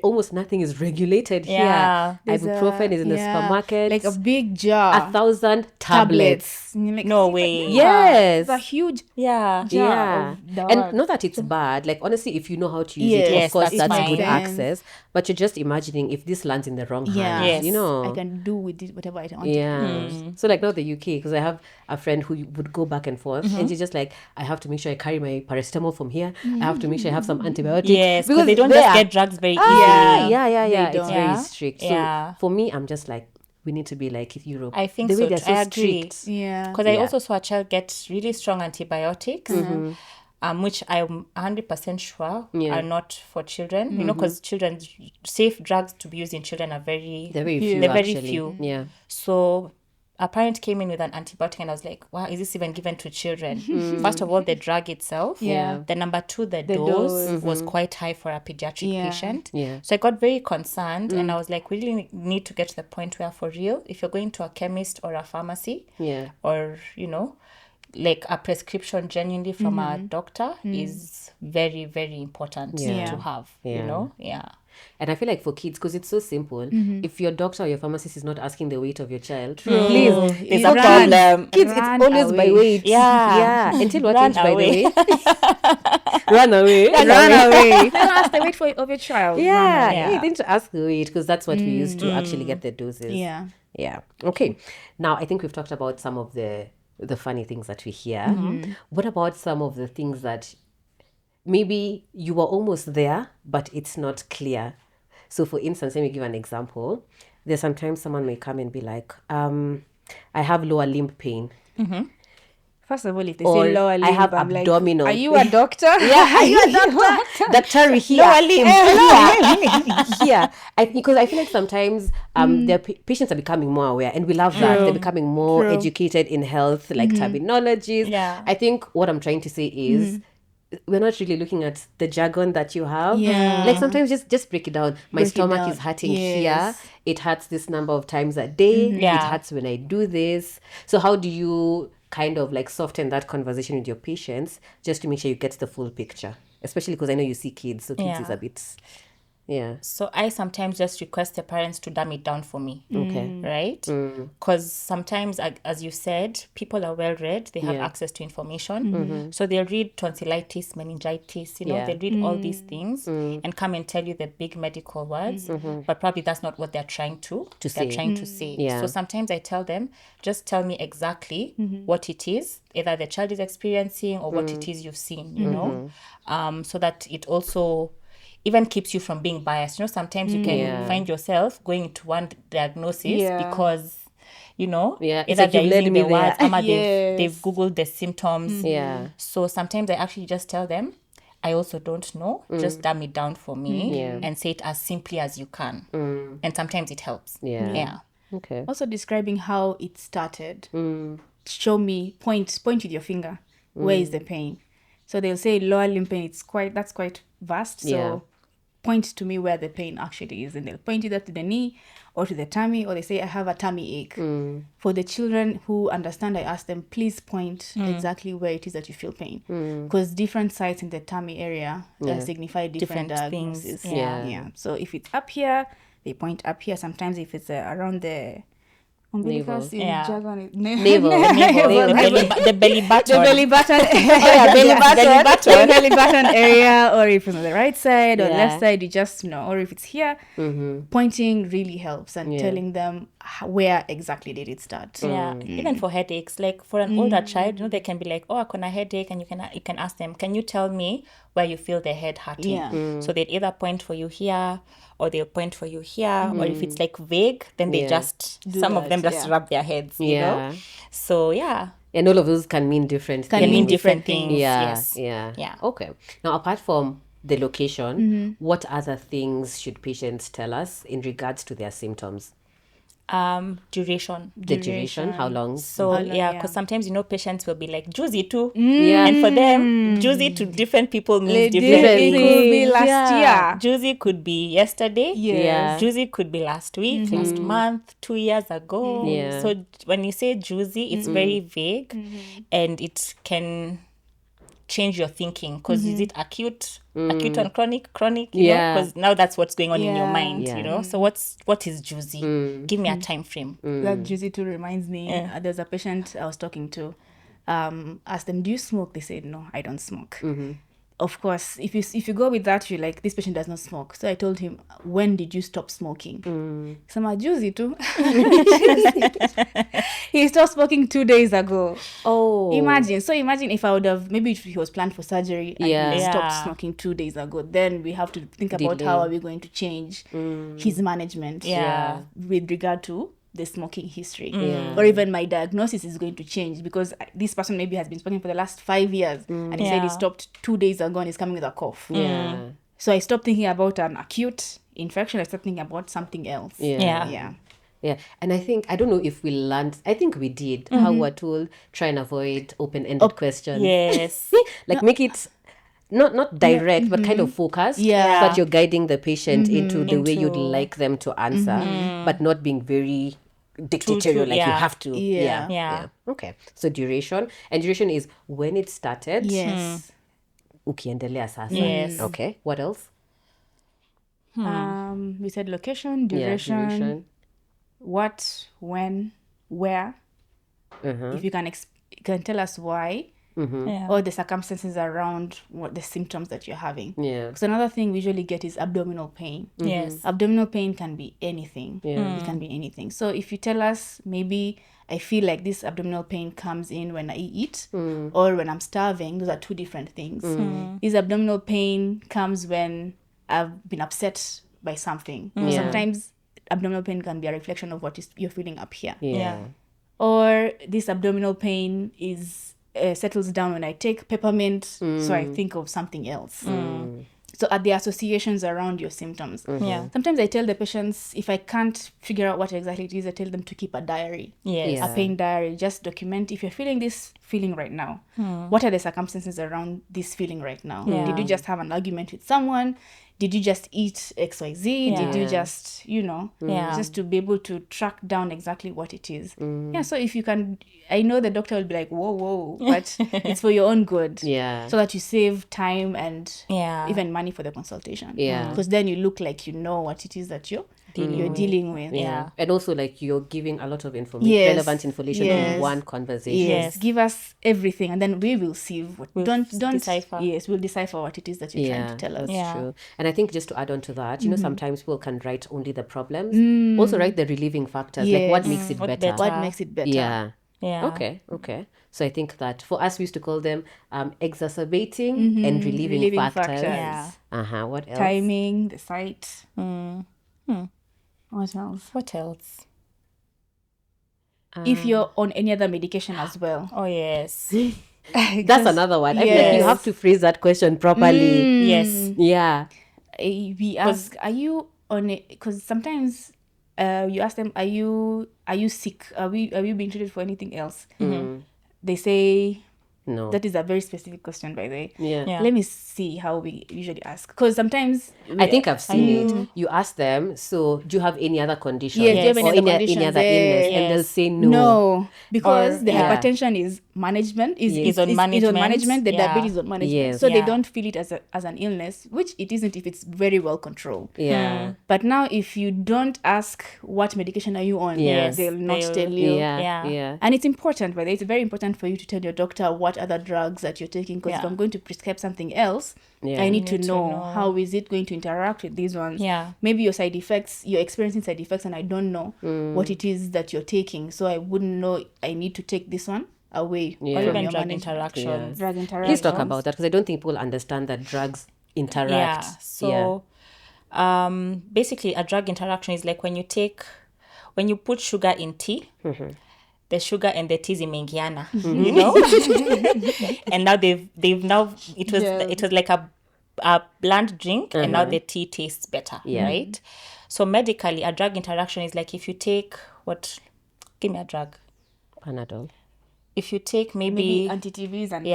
almost nothing is regulated here. Ibuprofen is in the supermarket, like a big jar, 1,000 tablets. And you're like, No way. Yes, it's a huge Yeah. jar of dark. And not that it's bad. Like honestly, if you know how to use it, Yes, of course that's that's good fine. access. But you're just imagining if this lands in the wrong hands, Yes. you know. I can do with it whatever I want. Yeah. So like now the UK, because I have a friend who would go back and forth, and she's just like, I have to make sure I carry my paracetamol from here. I have to make sure I have some antibiotics. Yes, because they don't just get drugs very easily. Yeah. It's don't. very strict. Yeah. So for me, I'm just like, we need to be like Europe. I think the way so. they're Too. so I agree. strict. Yeah. Because I also saw a child get really strong antibiotics, which I'm 100% sure are not for children. You know, because children, safe drugs to be used in children are very They're very few. Yeah. So a parent came in with an antibiotic, and I was like, wow, is this even given to children? First of all, the drug itself. Yeah. Then number two, the dose was quite high for a pediatric patient. Yeah. So I got very concerned, and I was like, we really need to get to the point where, for real, if you're going to a chemist or a pharmacy, or, you know, like a prescription genuinely from a doctor is very, very important to have, you know? Yeah. And I feel like for kids, because it's so simple, if your doctor or your pharmacist is not asking the weight of your child, please, There's a problem. Kids, it's always by weight. Yeah. Until what Run age, by away. the way? Run away. Run away. Never ask the weight of your child. Yeah. You need to ask the weight, because that's what we use to actually get the doses. Yeah. Okay. Now, I think we've talked about some of the funny things that we hear. What about some of the things that maybe you were almost there, but it's not clear? So for instance, let me give an example. There's sometimes someone may come and be like, I have lower limb pain. First of all, if they Or say lower limb, I have I'm abdominal like, are you a doctor? are you a doctor? Doctor here. Lower limb. Yeah, because I feel like sometimes their patients are becoming more aware, and we love that. They're becoming more educated in health, like terminologies. Yeah. I think what I'm trying to say is we're not really looking at the jargon that you have. Yeah. Like sometimes just break it down. My stomach is hurting here. It hurts this number of times a day. Yeah. It hurts when I do this. So how do you kind of like soften that conversation with your patients just to make sure you get the full picture? Especially because I know you see kids, so kids is a bit... Yeah. So I sometimes just request the parents to dumb it down for me. Okay. Right? Because sometimes, as you said, people are well read. They have access to information. So they'll read tonsillitis, meningitis, you know, they'll read all these things and come and tell you the big medical words. But probably that's not what they're trying to say. Yeah. So sometimes I tell them, just tell me exactly what it is, either the child is experiencing or what it is you've seen, you know, so that it also even keeps you from being biased. You know, sometimes you can find yourself going into one diagnosis because, you know, it's either like they're you've led using me the words, there. or they've Googled the symptoms. Yeah. So sometimes I actually just tell them, I also don't know, just dumb it down for me and say it as simply as you can. And sometimes it helps. Yeah. Okay. Also describing how it started. Show me, point with your finger. Where is the pain? So they'll say lower limb pain. That's quite vast. So point to me where the pain actually is, and they'll point either to the knee or to the tummy, or they say I have a tummy ache. For the children who understand, I ask them, please point exactly where it is that you feel pain, because different sites in the tummy area signify different diagnoses. Things. Yeah. So if it's up here, they point up here. Sometimes if it's around the umbilicus, Navel. The belly button. The belly button area, or if it's on the right side or left side, you just know. Or if it's here, pointing really helps, and telling them where exactly did it start. Yeah, even for headaches, like for an older child, you know, they can be like, oh, I got a headache, and you can ask them, can you tell me where you feel the head hurting? So they'd either point for you here, or they'll point for you here, or if it's like vague, then they just some of them just rub their heads, you know. So and all of those can mean different things. Can mean different things. Yeah. Okay. Now, apart from the location, what other things should patients tell us in regards to their symptoms? Duration. The duration, how long? So because sometimes patients will be like juicy too, Yeah. and for them juicy to different people means different It things. could be last year. Juicy could be yesterday. Yeah. Juicy could be last week, last month, 2 years ago. Yeah. So when you say juicy, it's very vague, and it can change your thinking, because is it acute and chronic, you know, because now that's what's going on in your mind, you know. So what is juicy? Give me a time frame. That juicy too reminds me, there's a patient I was talking to, asked them, do you smoke? They said, no, I don't smoke. Of course, if you go with that, you're like, this patient does not smoke. So I told him, when did you stop smoking? Some juicy too. He stopped smoking 2 days ago. Oh. Imagine if I would have, maybe if he was planned for surgery and he stopped smoking 2 days ago, then we have to think about how are we going to change his management with regard to the smoking history. Or even my diagnosis is going to change, because this person maybe has been smoking for the last 5 years and he said he stopped 2 days ago and he's coming with a cough. So I stopped thinking about an acute infection. I started thinking about something else. Yeah, and I don't know if we learned, I think we did, how we're told, try and avoid open-ended questions. Yes. Make it not direct, but kind of focused, so that you're guiding the patient into the way you'd like them to answer, but not being very dictatorial, like you have to. Yeah. Okay. So duration is when it started. Yes. Ukiendelea sasa. Yes. Okay. What else? We said location, duration. What, when, where. If you can tell us why, or the circumstances around what the symptoms that you're having. Because another thing we usually get is abdominal pain. Yes. Abdominal pain can be anything. It can be anything. So if you tell us, maybe I feel like this abdominal pain comes in when I eat or when I'm starving, those are two different things. This abdominal pain comes when I've been upset by something. Sometimes abdominal pain can be a reflection of what you're feeling up here. Or this abdominal pain is settles down when I take peppermint, so I think of something else. So at the associations around your symptoms. Sometimes I tell the patients, if I can't figure out what exactly it is, I tell them to keep a diary. A pain diary. Just document, if you're feeling this feeling right now, what are the circumstances around this feeling right now? Did you just have an argument with someone? Did you just eat XYZ? Did you just, just to be able to track down exactly what it is. So if you can, I know the doctor will be like, whoa, but it's for your own good. So that you save time and even money for the consultation. Because then you look like you know what it is that you're dealing with. And also like you're giving a lot of information, relevant information in one conversation. Give us everything and then we will see what don't decipher. We'll decipher what it is that you're trying to tell us. That's true. And I think just to add on to that, sometimes people can write only the problems. Also write the relieving factors, like what makes it better. What makes it better. Okay. So I think that for us we used to call them exacerbating and relieving factors. What else? Timing, the site. What else? If you're on any other medication as well. Oh, yes. That's another one. I feel like you have to phrase that question properly. Yes. Yeah. We ask, are you on it? Because sometimes you ask them, are you sick? Are you being treated for anything else? They say no. That is a very specific question, by the way. Let me see how we usually ask. Because sometimes I think I've seen it. You ask them, so do you have any other condition? Do you have any other illness? And they'll say no. No, because the hypertension is management is on management. The diabetes is on management. So they don't feel it as an illness, which it isn't if it's very well controlled. But now if you don't ask what medication are you on, they'll not tell you. And it's important, but it's very important for you to tell your doctor what other drugs that you're taking, because if I'm going to prescribe something else, I need to know how is it going to interact with these ones. Maybe your side effects, you're experiencing side effects and I don't know what it is that you're taking, so I wouldn't know I need to take this one away. Or even drug interactions. Please talk about that, because I don't think people understand that drugs interact. Basically a drug interaction is like when you put sugar in tea, the sugar and the tea zimeingiana, you know? And now they've now, it was like a bland drink, and now the tea tastes better, right? So medically, a drug interaction is like if you take give me a drug. Panadol. If you take maybe anti-TVs and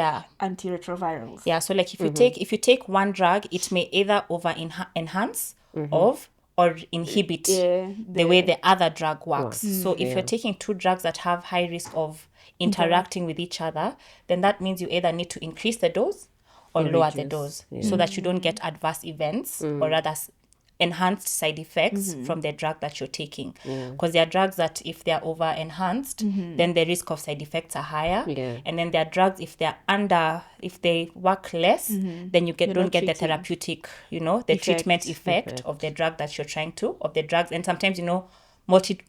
antiretrovirals. Yeah, so like if you take one drug, it may either enhance or inhibit the way the other drug works. So if you're taking two drugs that have high risk of interacting with each other, then that means you either need to increase the dose or lower the dose so that you don't get adverse events or rather enhanced side effects from the drug that you're taking. Because there are drugs that if they're over enhanced, then the risk of side effects are higher. And then there are drugs if they work less, then you don't get the therapeutic, the treatment effect of the drug that you're trying to, of the drugs. And sometimes,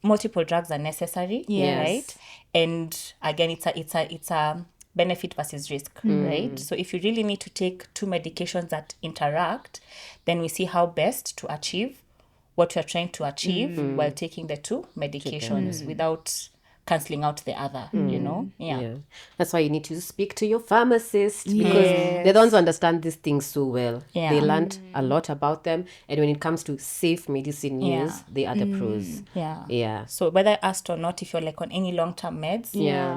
multiple drugs are necessary, right? And again, it's a benefit versus risk, right? So if you really need to take two medications that interact, then we see how best to achieve what you're trying to achieve while taking the two medications without cancelling out the other, That's why you need to speak to your pharmacist because they're the ones who understand these things so well. They learned a lot about them, and when it comes to safe medicine use, they are the pros. So whether asked or not, if you're like on any long-term meds,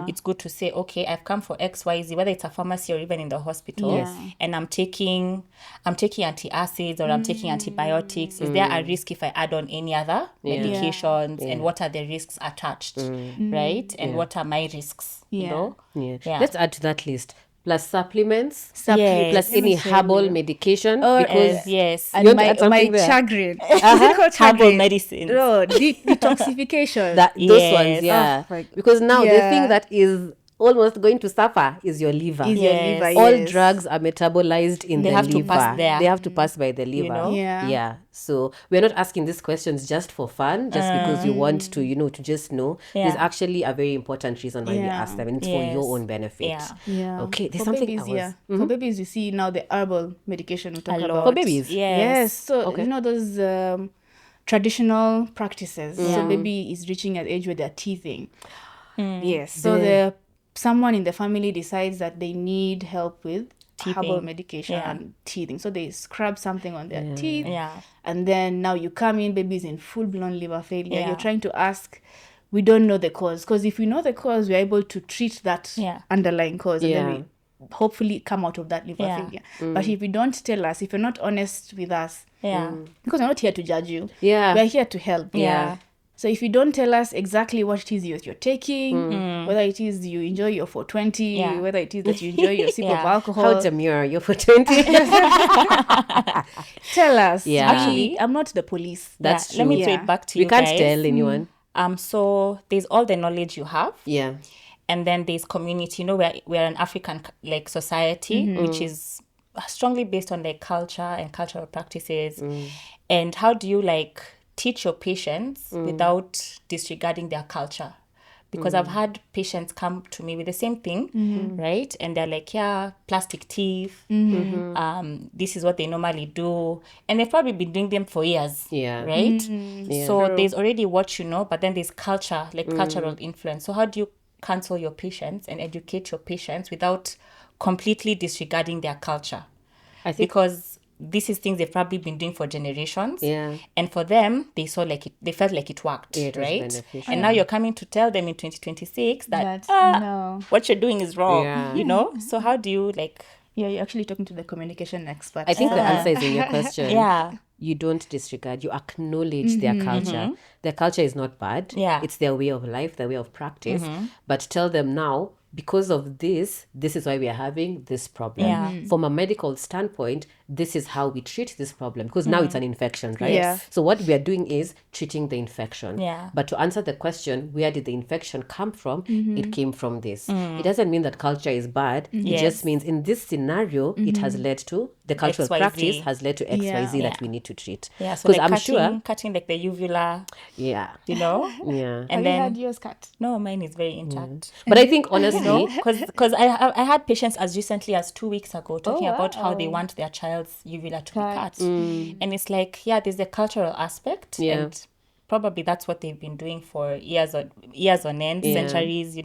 it's good to say, okay, I've come for XYZ, whether it's a pharmacy or even in the hospital, and I'm taking antacids or I'm taking antibiotics. Is there a risk if I add on any other medications, and what are the risks attached, right? And what are my risks, Let's add to that list. Plus supplements, plus any herbal medication. Because and my chagrin. Herbal medicine. No, detoxification. Those ones, because now the thing that is almost going to suffer is your liver. All drugs are metabolized in the liver. They have to pass by the liver. So we're not asking these questions just for fun, just because you want to, to just know. There's actually a very important reason why we ask them, and it's for your own benefit. Okay, there's for something babies, for babies, you see now the herbal medication we talk about. For babies? Yes. So, those traditional practices. So baby is reaching an age where they're teething. Yes. So someone in the family decides that they need help with herbal medication and teething. So they scrub something on their teeth. And then now you come in, baby's in full-blown liver failure. You're trying to ask, we don't know the cause. Because if we know the cause, we're able to treat that underlying cause. And then we hopefully come out of that liver failure. But if you don't tell us, if you're not honest with us, because we're not here to judge you. We're here to help. So if you don't tell us exactly what it is you're taking, whether it is you enjoy your 420, whether it is that you enjoy your sip of alcohol. How demure, your 420. Tell us. Actually, I'm not the police. That's true. Let me throw it back to you We can't guys. tell anyone. So there's all the knowledge you have. And then there's community. We're an African society, which is strongly based on culture and cultural practices. And how do you teach your patients without disregarding their culture? Because I've had patients come to me with the same thing, right? And they're like, plastic teeth. This is what they normally do. And they've probably been doing them for years, right? So there's already what you know, but then there's culture, cultural influence. So how do you counsel your patients and educate your patients without completely disregarding their culture? I think because this is things they've probably been doing for generations. And for them, they felt like it worked, right? And now you're coming to tell them in 2026 that what you're doing is wrong, So how do you you're actually talking to the communication expert. I think the answer is in your question. You don't disregard, you acknowledge their culture. Their culture is not bad. It's their way of life, their way of practice. But tell them now, because of this is why we are having this problem. From a medical standpoint, this is how we treat this problem, because now it's an infection, right? So what we are doing is treating the infection. But to answer the question, where did the infection come from? It came from this. It doesn't mean that culture is bad. It just means in this scenario, it has led to, the cultural XYZ. Practice has led to XYZ that we need to treat. So because I'm sure cutting the uvula, and have then you had yours cut? No, mine is very intact. But I think honestly, because I had patients as recently as 2 weeks ago talking about how they want their child's uvula to be cut. And it's there's the cultural aspect, and probably that's what they've been doing for years on end, centuries,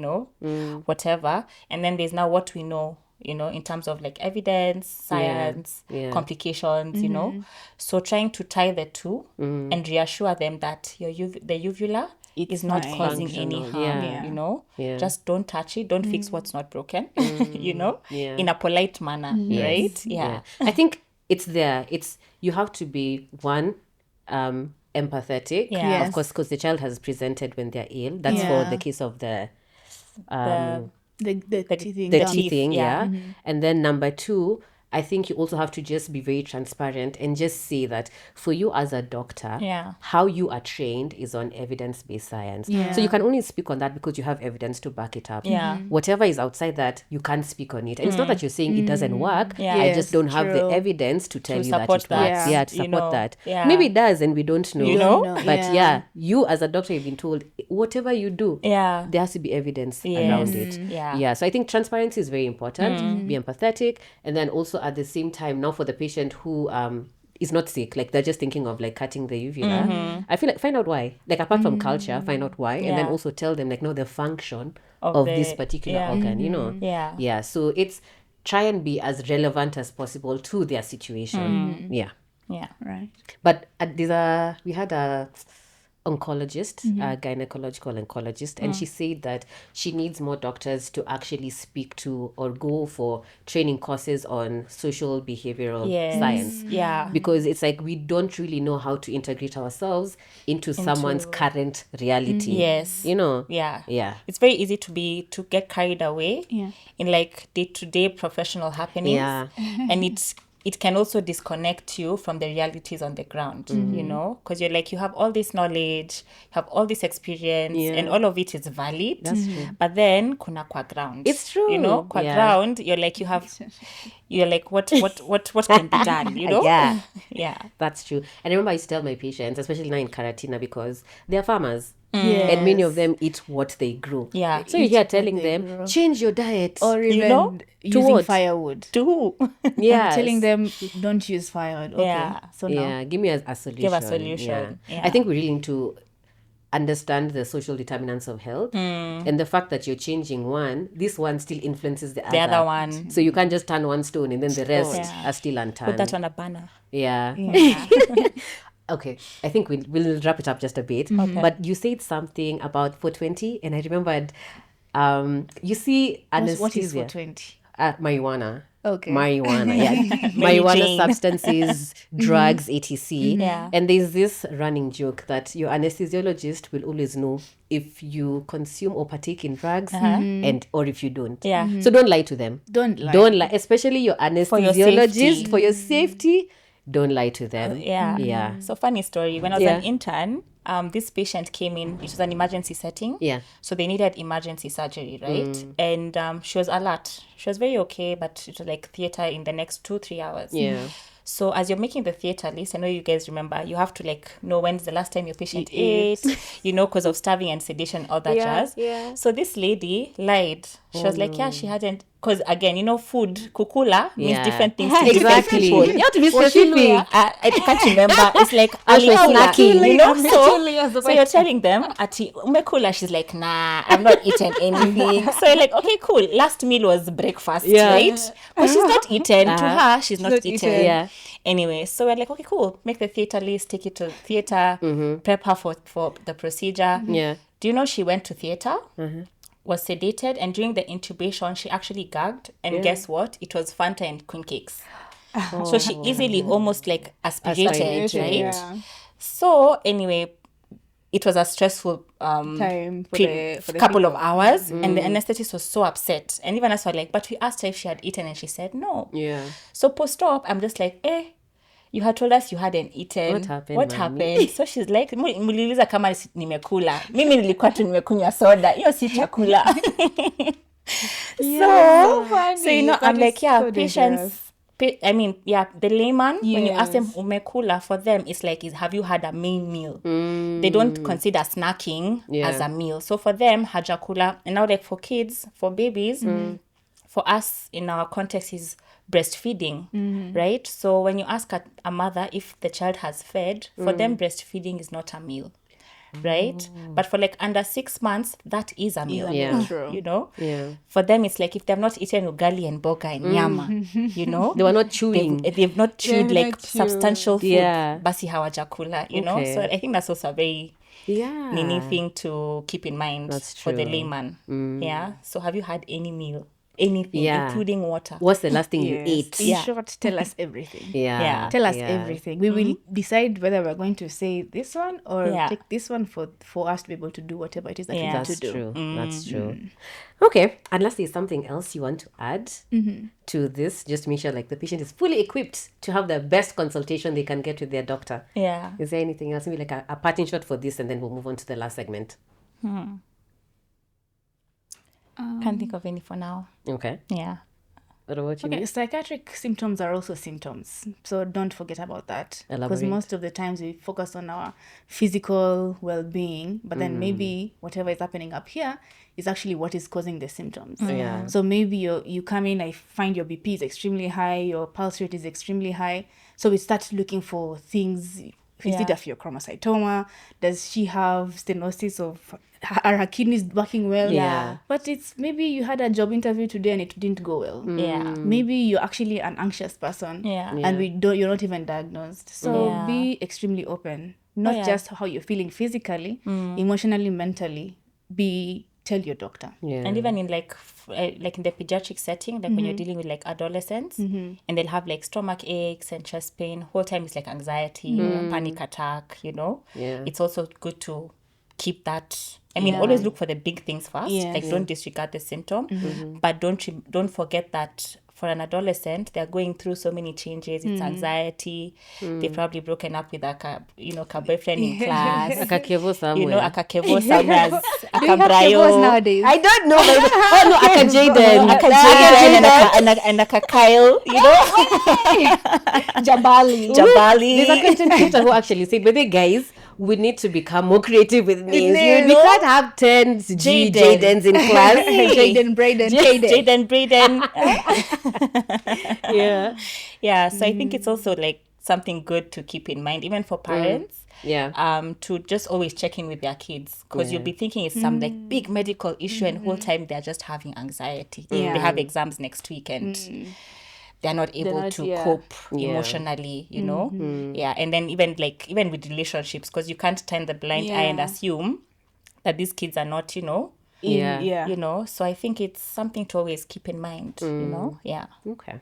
whatever. And then there's now what we know, in terms of evidence, science, complications, So trying to tie the two and reassure them that the uvula is not causing any Functional, harm, yeah. you know. Yeah. Just don't touch it. Don't fix what's not broken, you know, Yeah. in a polite manner, right? Yeah. I think it's there. It's you have to be empathetic. Yeah. Yes. Of course, because the child has presented when they're ill. That's for the case of the teething. the down. teething, yeah. And then number 2, I think you also have to just be very transparent and just say that for you as a doctor, how you are trained is on evidence-based science. So you can only speak on that because you have evidence to back it up. Whatever is outside that, you can't speak on it. And it's not that you're saying it doesn't work. I just don't have the evidence to tell you that it works. To support that. Maybe it does and we don't know. You know? But you as a doctor, you've been told whatever you do, there has to be evidence around it. So I think transparency is very important. Be empathetic, and then also at the same time, now for the patient who is not sick, like they're just thinking of like cutting the uvula, I feel like find out why, like apart from culture, find out why, and then also tell them like no, the function of this particular organ, you know. So it's try and be as relevant as possible to their situation. Right. But we had a oncologist, a gynecological oncologist, and she said that she needs more doctors to actually speak to or go for training courses on social behavioral science. Because it's like we don't really know how to integrate ourselves into someone's current reality. You know? It's very easy to get carried away in like day-to-day professional happenings. And it can also disconnect you from the realities on the ground, you know, because you're like, you have all this knowledge, you have all this experience, and all of it is valid. That's true. But then kuna kwa ground. It's true. You know, kwa ground, you're like, what can be done, you know? That's true. And I remember I used to tell my patients, especially now in Karatina, because they're farmers. And many of them eat what they grow. So you hear telling them, change your diet. Or even you know, using firewood. Telling them, don't use firewood. Okay. So now. Give me a solution. Give a solution. I think we really need to understand the social determinants of health. And the fact that you're changing one, this one still influences the other one. So you can't just turn one stone and then the rest are still unturned. Put that on a banner. Okay, I think we'll wrap it up just a bit. But you said something about 420, and I remembered, you see anesthesia. What is 420? Marijuana. Okay. Marijuana, marijuana substances, drugs, etc. And there's this running joke that your anesthesiologist will always know if you consume or partake in drugs or if you don't. So don't lie to them. Don't lie. Especially your anesthesiologist for your safety. Don't lie to them. So funny story. When I was an intern, this patient came in. It was an emergency setting. So they needed emergency surgery, right? And she was alert. She was very okay, but it was like theater in the next 2-3 hours. So as you're making the theater list, I know you guys remember, you have to like know when's the last time your patient ate, you know, because of starving and sedation, all that jazz. So this lady lied. She was like, she hadn't, because again, you know, food, kukula, means different things to different people. You have to be specific. I can't remember. It's like, snacking, you know? So you're telling them, ati, umekula, she's like, nah, I've not eaten anything. So you're like, okay, cool. Last meal was breakfast, right? But she's not eaten. To her, she's not eaten. Anyway, so we're like, okay, cool. Make the theater list, take it to theater, prep her for the procedure. Do you know she went to theater? Was sedated, and during the intubation she actually gagged, and guess what, it was Fanta and Queen Cakes. So she easily almost like aspirated, right? So anyway, it was a stressful time for the couple of hours, and the anesthetist was so upset, and even us were like, but we asked her if she had eaten, and she said no. So post-op, I'm just like, you had told us you hadn't etten. What happened? So she's like, mliliza kama nimekula. Mimi nilikuwa tu nimekunywa soda. Hiyo si chakula. So you know, I'm like, patients, the layman, when you ask them umekula, for them it's like, have you had a main meal? They don't consider snacking as a meal. So for them, hajakula. And now like for kids, for babies, for us in our context is breastfeeding, right? So when you ask a mother if the child has fed, for them breastfeeding is not a meal, right? But for like under 6 months, that is a meal, you know? For them, it's like if they've not eaten ugali and boga and nyama, you know? They were not chewing. They've not chewed like substantial food, basi hawajakula, you know? So I think that's also a very nini thing to keep in mind for the true. layman. Yeah. So have you had any meal? Anything, including water? What's the last thing you ate? In short, tell us everything. Yeah. Tell us everything. We will decide whether we're going to say this one or take this one for us to be able to do whatever it is that we need to do. That's true. Okay. Unless there's something else you want to add to this, just to make sure like the patient is fully equipped to have the best consultation they can get with their doctor. Yeah. Is there anything else? Maybe like a parting shot for this, and then we'll move on to the last segment. Can't think of any for now. Okay. Yeah. What about you? Okay, psychiatric symptoms are also symptoms. So don't forget about that. Because Elaborate. most of the times we focus on our physical well-being, but then maybe whatever is happening up here is actually what is causing the symptoms. Yeah. So maybe you come in, I find your BP is extremely high, your pulse rate is extremely high. So we start looking for things. Is it a pheochromocytoma? Does she have stenosis of... Are her kidneys working well? Yeah. But it's maybe you had a job interview today and it didn't go well. Yeah. Maybe you're actually an anxious person. Yeah. And you're not even diagnosed. So be extremely open. Not just how you're feeling physically, emotionally, mentally. Tell your doctor. Yeah. And even in like in the pediatric setting, like when you're dealing with like adolescents, and they'll have like stomach aches and chest pain, whole time it's like anxiety, panic attack, it's also good to keep that. I mean, always look for the big things first. Like don't disregard the symptom, but don't forget that for an adolescent, they're going through so many changes. It's anxiety. They've probably broken up with a boyfriend in class. Akakevo somewhere. Akakevo somewhere. Do you have kevos nowadays? I don't know. Akajaden. And Akakyle, Jabali. There's a content creator who actually said, but the guys, we need to become more creative with names. We can't have 10 Jadens in class. Jaden, Braden, Jaden, Braden. Yeah. So I think it's also like something good to keep in mind, even for parents. To just always check in with their kids, because you'll be thinking it's some like big medical issue, and whole time they're just having anxiety. They have exams next week and they're not able to cope emotionally, and then even with relationships, because you can't turn the blind eye and assume that these kids are not so I think it's something to always keep in mind. Okay.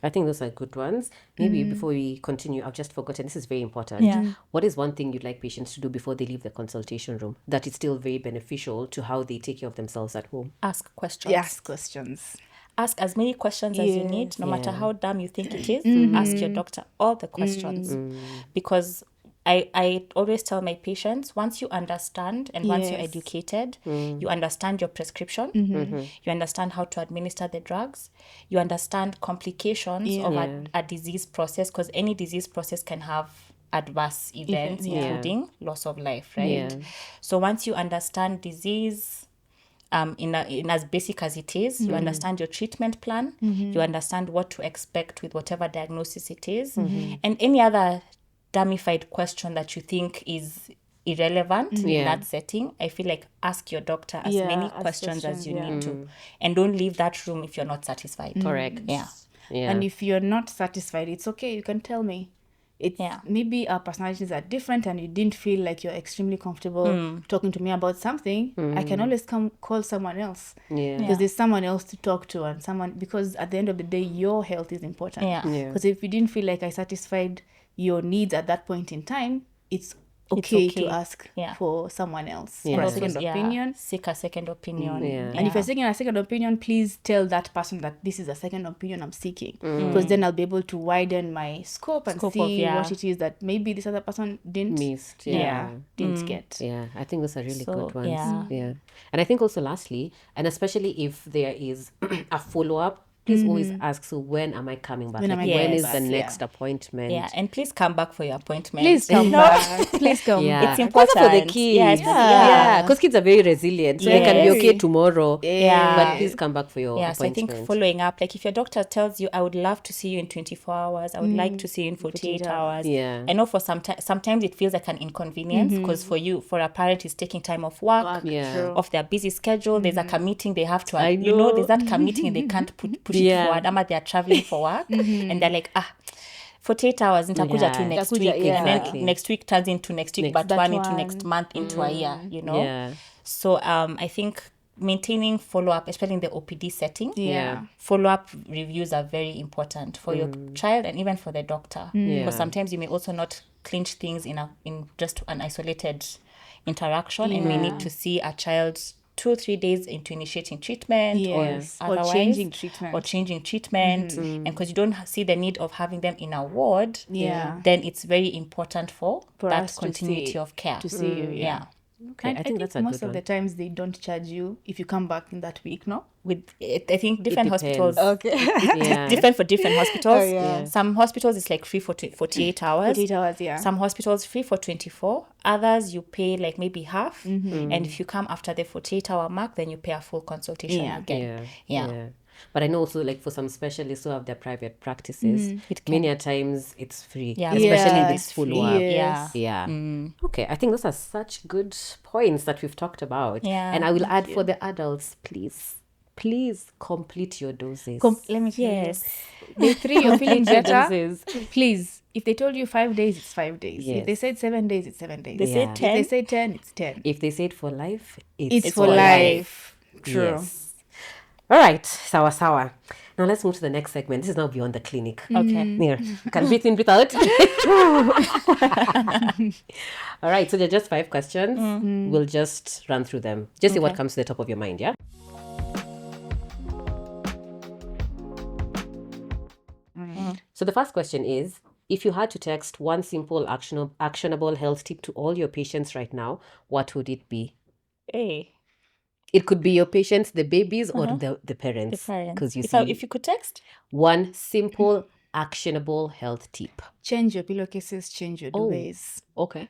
I think those are good ones. Maybe before we continue, I've just forgotten, this is very important. What is one thing you'd like patients to do before they leave the consultation room that is still very beneficial to how they take care of themselves at home? Ask questions. Ask as many questions as you need, no matter how dumb you think it is. Ask your doctor all the questions. Because I always tell my patients, once you understand and once you're educated, you understand your prescription, you understand how to administer the drugs, you understand complications of a disease process, because any disease process can have adverse events, including loss of life, right? So once you understand disease, in as basic as it is, you understand your treatment plan, you understand what to expect with whatever diagnosis it is, and any other dummified question that you think is irrelevant in that setting, I feel like ask your doctor as many questions as you need to, and don't leave that room if you're not satisfied. Correct. And if you're not satisfied, it's okay, you can tell me. Maybe our personalities are different and you didn't feel like you're extremely comfortable talking to me about something. I can always call someone else, because there's someone else to talk to, and because at the end of the day, your health is important. Because if you didn't feel like I satisfied your needs at that point in time, it's okay to ask for someone else for a second opinion. Seek a second opinion. And if you're seeking a second opinion, please tell that person that this is a second opinion I'm seeking, because then I'll be able to widen my scope and see what it is that maybe this other person didn't get. I think those are really good ones. And I think also lastly, and especially if there is a follow-up, please always ask, so when am I coming back? When is the next appointment? And please come back for your appointment. Please come back. Please come. It's important for the kids. Because kids are very resilient. So they can be okay tomorrow. But please come back for your appointment. So I think following up, like if your doctor tells you, I would love to see you in 24 hours, I would like to see you in 48 hours. I know for sometimes it feels like an inconvenience, because for a parent is taking time off work, off their busy schedule. There's a meeting they have to, there's that meeting they can't push it forward. They're traveling for work and they're like, 48 hours nitakuja tu Yeah. next Nitakuja, week yeah. and then Exactly. next week turns into next week, but that one into one. next month into a year, you know. Yeah. So I think maintaining follow-up, especially in the OPD setting, Yeah. follow-up reviews are very important for your child and even for the doctor, Yeah. because sometimes you may also not clinch things in just an isolated interaction, and may need to see a child 2 or 3 days into initiating treatment, Yes. or Or otherwise, changing treatment. or changing treatment, and because you don't see the need of having them in a ward, Yeah. then it's very important for that us to continuity see- of care. to see you, yeah. Okay, And I think that's a most good of the one. times they don't charge you if you come back in that week, no? With it, I think different hospitals, depends. Okay. Yeah. different for different hospitals. Oh, yeah. Some hospitals it's like free for 48 hours. 48 hours, yeah. Some hospitals free for 24. Others you pay like maybe half. And if you come after the 48-hour mark, then you pay a full consultation Yeah. again. Yeah. Yeah. But I know also like for some specialists who have their private practices, many a times it's free. Yeah. Especially Yeah, this it's full free, work. yes. Yeah. Yeah. Okay. I think those are such good points that we've talked about. Yeah. And I will add for the adults, please complete your doses. Let me tell Yes. you. Day 3, you're feeling Your better. doses. Please, if they told you 5 days, it's 5 days. Yes. If they said 7 days, it's 7 days. They say Yeah. If 10. they say 10, it's 10. If they say it for life, It's for life. True. Yes. All right. Sawa. Now let's move to the next segment. This is now beyond the clinic. Okay. Here, you can breathe in, breathe out. All right, so there are just 5 questions. We'll just run through them. Just see what comes to the top of your mind, yeah? So the first question is, if you had to text one simple actionable health tip to all your patients right now, what would it be? Hey. It could be your patients, the babies, or the parents. The parents. Because you If you could text, one simple actionable health tip. Change your pillowcases, change your duvets. Okay.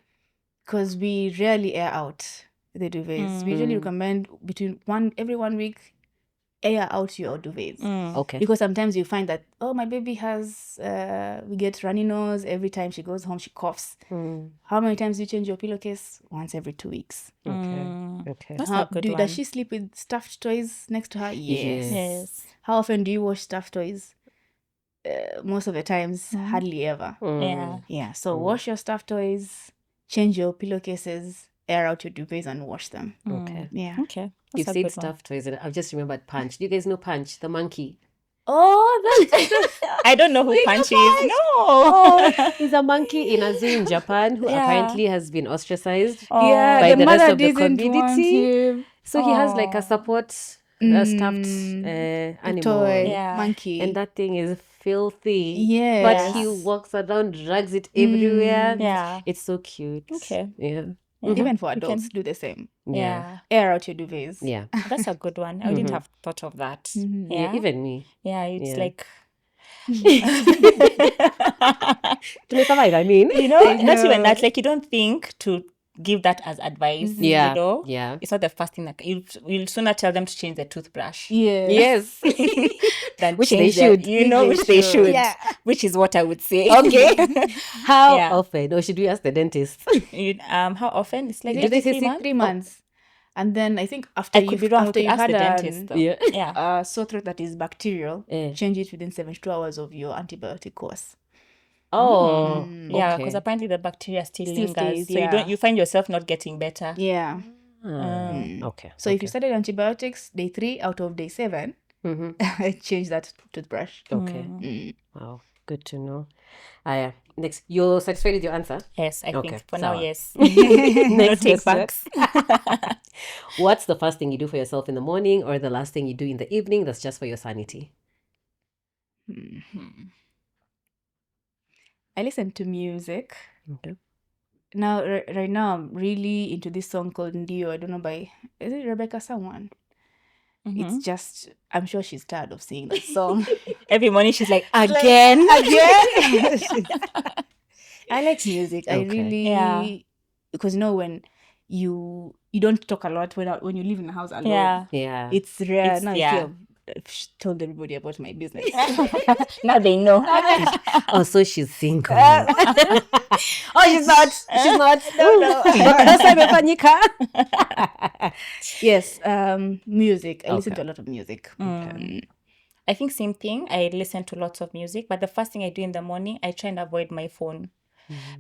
Because we rarely air out the duvets. We usually recommend every 1 week, air out your duvets. Okay. Because sometimes you find that, my baby has, we get runny nose. Every time she goes home, she coughs. How many times do you change your pillowcase? Once every 2 weeks. Okay. that's a good one. Does she sleep with stuffed toys next to her? Yes. Yes. How often do you wash stuffed toys? Most of the times, hardly ever. Yeah. Yeah, so wash your stuffed toys, change your pillowcases, air out your duvets and wash them. Okay. Yeah. Okay. You've That's a said good one. stuffed toys, and I've just remembered Punch. Do you guys know Punch, the monkey? Oh, that's I don't know who Punch is. No. Oh, he's a monkey in a zoo in Japan who Yeah. apparently has been ostracized yeah. by The the rest mother of the didn't want community. him. So he has like a support stuffed animal. Toy Yeah. monkey. And that thing is filthy. Yes. But he walks around, drags it everywhere. Yeah. It's so cute. Okay. Yeah. Even for adults, do the same. Yeah. Air out your duvets. Yeah. That's a good one. I wouldn't have thought of that. Yeah. Even me. Yeah, it's Yeah. like, Tumesurvive, I mean. not even that, like you don't think to give that as advice, Yeah. you know? Yeah. It's not the first thing that you'll sooner tell them to change the toothbrush Yes. Yes. than Which they change their- should. which they should. Yeah. Which is what I would say. Okay. How Yeah. often? Or should we ask the dentist? How often? It's like Do they say 3 months? 3 months? And then I think after I could be wrong. We after could you've ask had the dentist, though. Yeah. Yeah. a sore throat that is bacterial, change it within 72 hours of your antibiotic course. Oh. Yeah, okay. because apparently the bacteria still lingers. stays, So yeah. you find yourself not getting better. Yeah. Okay. So if you started antibiotics day 3 out of day 7, change that toothbrush. Okay. Wow. Good to know. Next, you're satisfied with your answer? Yes, I Okay, think for so- now, yes. Next take question. backs. What's the first thing you do for yourself in the morning or the last thing you do in the evening that's just for your sanity? I listen to music. Okay. Now, right now, I'm really into this song called Ndio. I don't know is it Rebecca someone? It's just, I'm sure she's tired of singing that song. Every morning she's like, again? Again? I like music. I Okay. really, Yeah. because when you don't talk a lot when you live in the house alone. Yeah. Yeah. It's rare. It's- Now yeah. I've told everybody about my business. Now they know. Oh, so she's single. Oh, she's not. She's not. No. Yes, music. I listen to a lot of music. I think same thing. I listen to lots of music, but the first thing I do in the morning, I try and avoid my phone.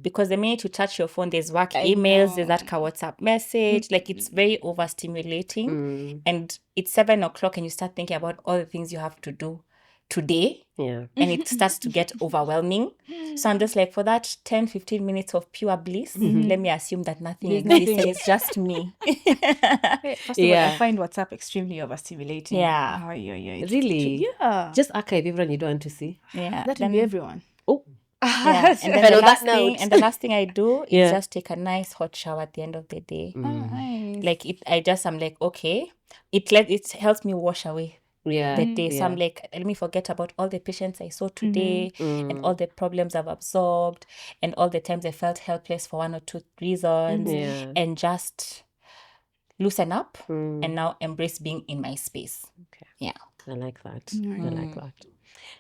Because the minute you touch your phone, there's work emails, there's that WhatsApp message. Like, it's very overstimulating. And it's 7 o'clock and you start thinking about all the things you have to do today. Yeah. And it starts to get overwhelming. So I'm just like, for that 10-15 minutes of pure bliss, let me assume that nothing exists and it's just me. First of all, I find WhatsApp extremely overstimulating. Yeah. Oh, yeah. Really? Yeah. Just archive everyone you don't want to see. Yeah. That will be everyone. Oh. Yeah. And then the last thing I do is just take a nice hot shower at the end of the day. Nice. Like, I'm like, okay, it helps me wash away the day. So I'm like, let me forget about all the patients I saw today and all the problems I've absorbed and all the times I felt helpless for 1 or 2 reasons and just loosen up and now embrace being in my space. Okay. Yeah. I like that. I like that.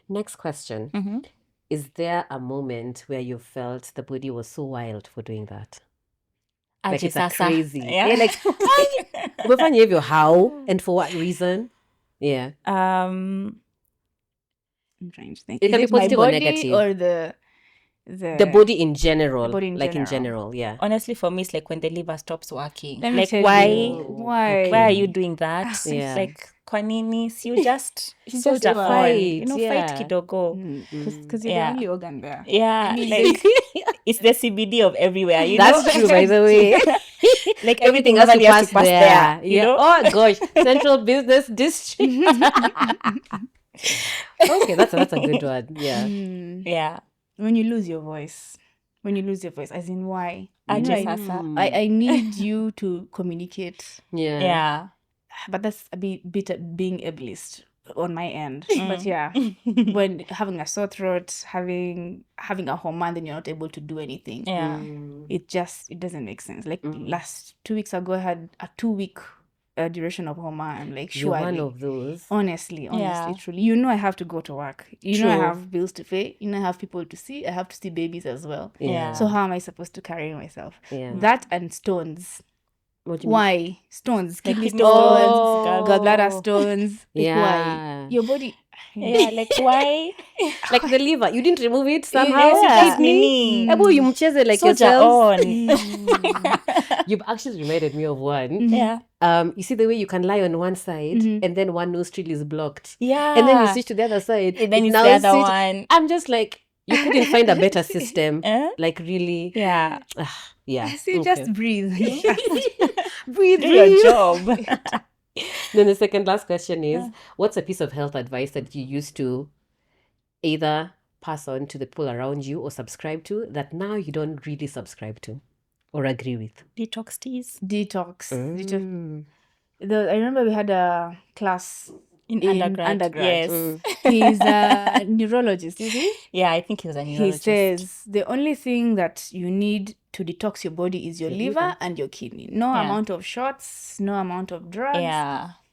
Next question. Is there a moment where you felt the body was so wild for doing that? Like, it's a crazy. Yeah. Like, umefanya hivyo how and for what reason? Yeah. I'm trying to think. It can be positive or negative. Or the body in general. In general, yeah. Honestly, for me, it's like when the liver stops working. Let me Like, tell why you. Why are you doing that? Yeah. It's like, kwa nini? You just soldier fight. fight, Fight kidogo. because you're the only organ there. Yeah, like, it's the CBD of everywhere. You That's know? true, by the way. Like, Everything has to pass there. there. You know? Oh gosh, Central Business District. Okay, that's a good one. Yeah. Yeah. When you lose your voice, as in why? I I need you to communicate. Yeah. Yeah. But that's a bit being ableist on my end. But yeah, when having a sore throat, having a hormone, then you're not able to do anything. Yeah. It doesn't make sense. Like last 2 weeks ago, I had a 2-week duration of hormone. I'm like, You're surely. one of those. Honestly, Yeah. truly. You know I have to go to work. You know I True. have bills to pay. You know I have people to see. I have to see babies as well. Yeah. So how am I supposed to carry myself? Yeah. That and stones. What do you mean? Why? Stones. Kidney stones, stones, gallbladder stones. Like, Yeah. why? Your body... Yeah, like, why? Like the liver, you didn't remove it somehow. Yes, you Please did, me. Nini. Ebu, you mcheze like Soldier yourselves. on. You've actually reminded me of one. Yeah. You see the way you can lie on one side and then one nostril is blocked. Yeah. And then you switch to the other side. And then it's now the other switch- one. I'm just like, you couldn't find a better system. Like, really. yeah. Yeah. See, just breathe. breathe. Do your job. Then the second last question is, what's a piece of health advice that you used to either pass on to the people around you or subscribe to that now you don't really subscribe to or agree with? Detox teas. Detox. I remember we had a class In undergrad. Yes. He's a neurologist, is he? Yeah, I think he was a He neurologist. says the only thing that you need to detox your body is your liver and your kidney. No amount of shots, no amount of drugs,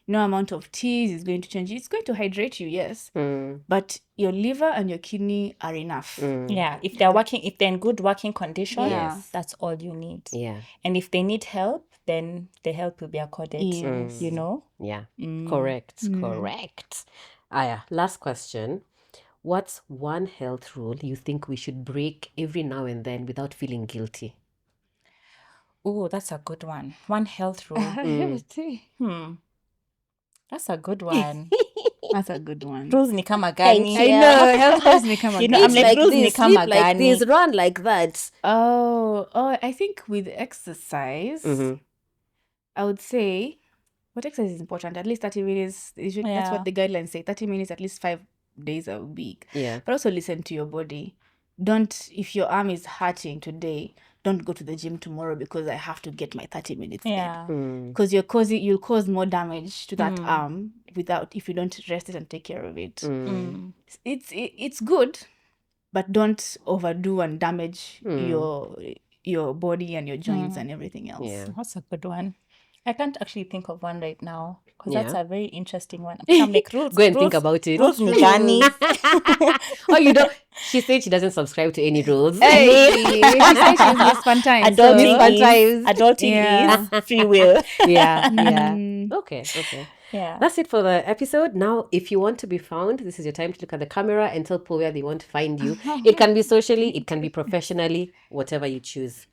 no amount of teas is going to change you. It's going to hydrate you, yes. But your liver and your kidney are enough. Yeah, if they're in good working condition, that's all you need. Yeah. And if they need help, then the help will be accorded. Yes. You know? Yeah. Correct. Last question. What's one health rule you think we should break every now and then without feeling guilty? Oh, that's a good one. One health rule. That's a good one. That's a good one. Rules ni kama gani? I know, health rules ni kama You know, gani. I'm like, rules ni this, kama sleep like gani? this, run like that. Oh, I think with exercise, I would say, what exercise is important? At least 30 minutes. That's what the guidelines say. 30 minutes, at least 5 days a week. Yeah. But also listen to your body. Don't, if your arm is hurting today, don't go to the gym tomorrow because I have to get my 30 minutes in. Because you'll cause more damage to that arm if you don't rest it and take care of it. It's good, but don't overdo and damage your body and your joints and everything else. Yeah. That's a good one. I can't actually think of one right now because that's a very interesting one. I'm like, rules. Go and think about it. Rules ni gani? Oh, you don't. She said she doesn't subscribe to any rules. Hey, she said she's Miss Fun Times. Adulting is free will. Yeah. Okay. Yeah. That's it for the episode. Now, if you want to be found, this is your time to look at the camera and tell people where they want to find you. It can be socially, it can be professionally, whatever you choose.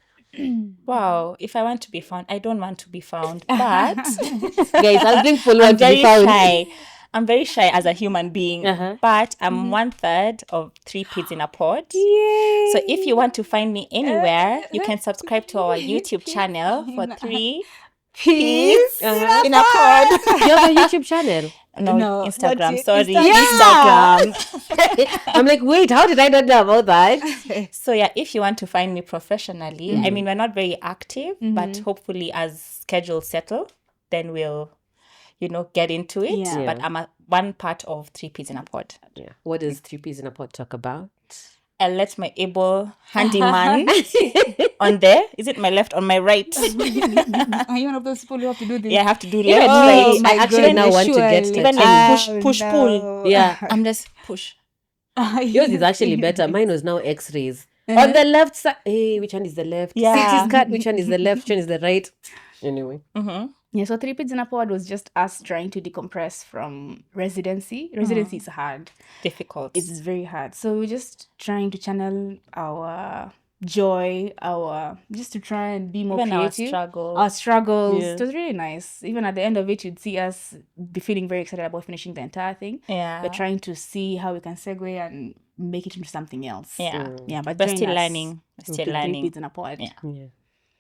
Wow, if I want to be found, I don't want to be found, but Guys, I'll bring follow I'm to be very found. shy. I'm very shy as a human being, Uh-huh. but I'm 1/3 of 3 Pids in a Pod. Yay. So if you want to find me anywhere, you can subscribe to our YouTube channel for 3 Pids Uh-huh. in a Pod. You have a YouTube channel. No, Instagram. not Sorry, Instagram. Instagram. I'm like, wait, how did I not know about that? So yeah, if you want to find me professionally, I mean, we're not very active, but hopefully as schedules settle, then we'll, get into it. Yeah. But I'm one part of 3 Pids in a Pod. Yeah. What does 3 Ps in a Pod talk about? I'll let my able handyman on there. Is it my left or my right? Are you one of those people who have to do this? Yeah, I have to do Even left, me, right. I actually now want to get surely. Even tattoos. like push, pull. Yeah. I'm just push. Yours is actually better. Mine was now X-rays. On the left side. Hey, which one is the left? Yeah. CT scan, which one is the left? Which one is the right? Anyway. Yeah, so 3 Pids in a Pod was just us trying to decompress from residency. Residency is hard. Difficult. It's very hard. So we're just trying to channel our joy, just to try and be more Even our creative. struggle. Our struggles. Yeah. It was really nice. Even at the end of it, you'd see us be feeling very excited about finishing the entire thing. Yeah. We're trying to see how we can segue and make it into something else. Yeah. Yeah, but We're join still us learning. We're to still 3 learning. Pids in a Pod. Yeah. Yeah.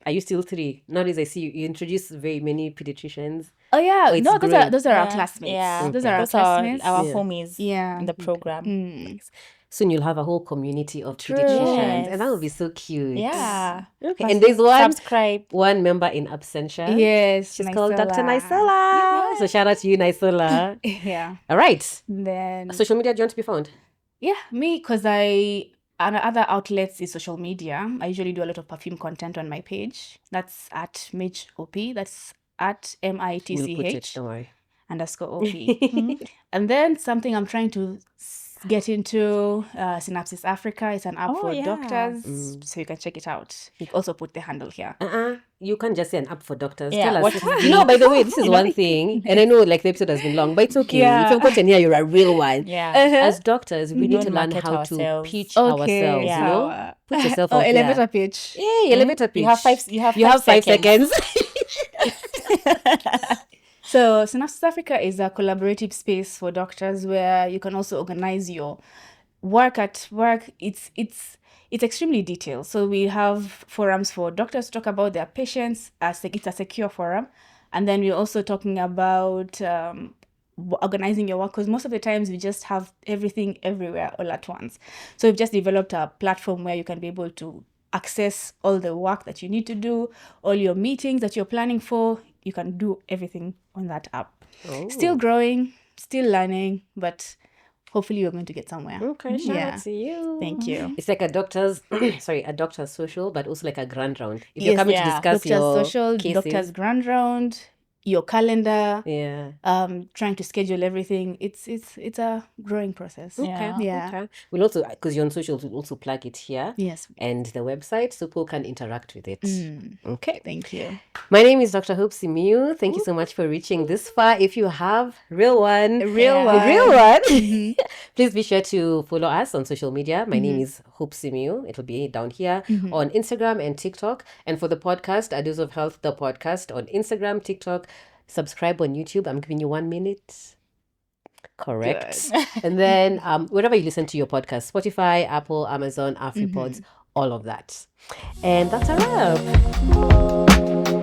Are you still 3? Nowadays I see you introduce very many pediatricians. Oh yeah, Oh, it's no, growing. those are our Yeah. classmates. Yeah. Those are our Those are classmates. our Yeah. homies Yeah. in the program. Soon you'll have a whole community of True. pediatricians. Yes. And that would be so cute. Yeah. Okay. And there's Subscribe. one member in absentia. Yes, She's called Dr. Nisola. So shout out to you, Nisola. Yeah. All right. Then Social media, do you want to be found? me, because and other outlets is social media. I usually do a lot of perfume content on my page. That's at Mitch OP. That's at We'll put it. MITCH Don't worry. _OP. And then something I'm trying to get into, Synapsis Africa. It's an app Oh, for yeah. doctors, so you can check it out. You also put the handle here. You can't just say an app for doctors. Yeah, Tell us. what- No, by the way, this is one thing. And I know like the episode has been long, but it's okay. Yeah. If you've gotten here, you're a real one. Yeah. As doctors, we need Don't to learn market how ourselves. to pitch Okay, ourselves, yeah. you know? Put yourself out elevator there. pitch. Yay, elevator pitch. You have 5 5 seconds. So Synapsis Africa is a collaborative space for doctors where you can also organize your work at work. It's extremely detailed. So we have forums for doctors to talk about their patients. It's a secure forum. And then we're also talking about organizing your work, because most of the times we just have everything everywhere all at once. So we've just developed a platform where you can be able to access all the work that you need to do, all your meetings that you're planning for. You can do everything on that app. Still growing, still learning, but hopefully you're going to get somewhere. Okay, shout Yeah. out to you. Thank you. It's like a doctor's, a doctor's social, but also like a grand round. If you're coming to yeah. discuss Doctor's your social, cases. doctor's grand round, your calendar, Yeah. trying to schedule everything. It's a growing process. Yeah. Yeah. Okay. We'll also, because you're on socials, we'll also plug it here. Yes. And the website so people can interact with it. Okay. Thank you. My name is Dr. Hope Simiu. Thank you so much for reaching this far. If you have real one, please be sure to follow us on social media. My name is Hope Simiu. It'll be down here on Instagram and TikTok. And for the podcast, A Dose of Health, the podcast on Instagram, TikTok, subscribe on YouTube. I'm giving you 1 minute. Correct. And then wherever you listen to your podcast, Spotify, Apple, Amazon, AfriPods, all of that. And that's a wrap.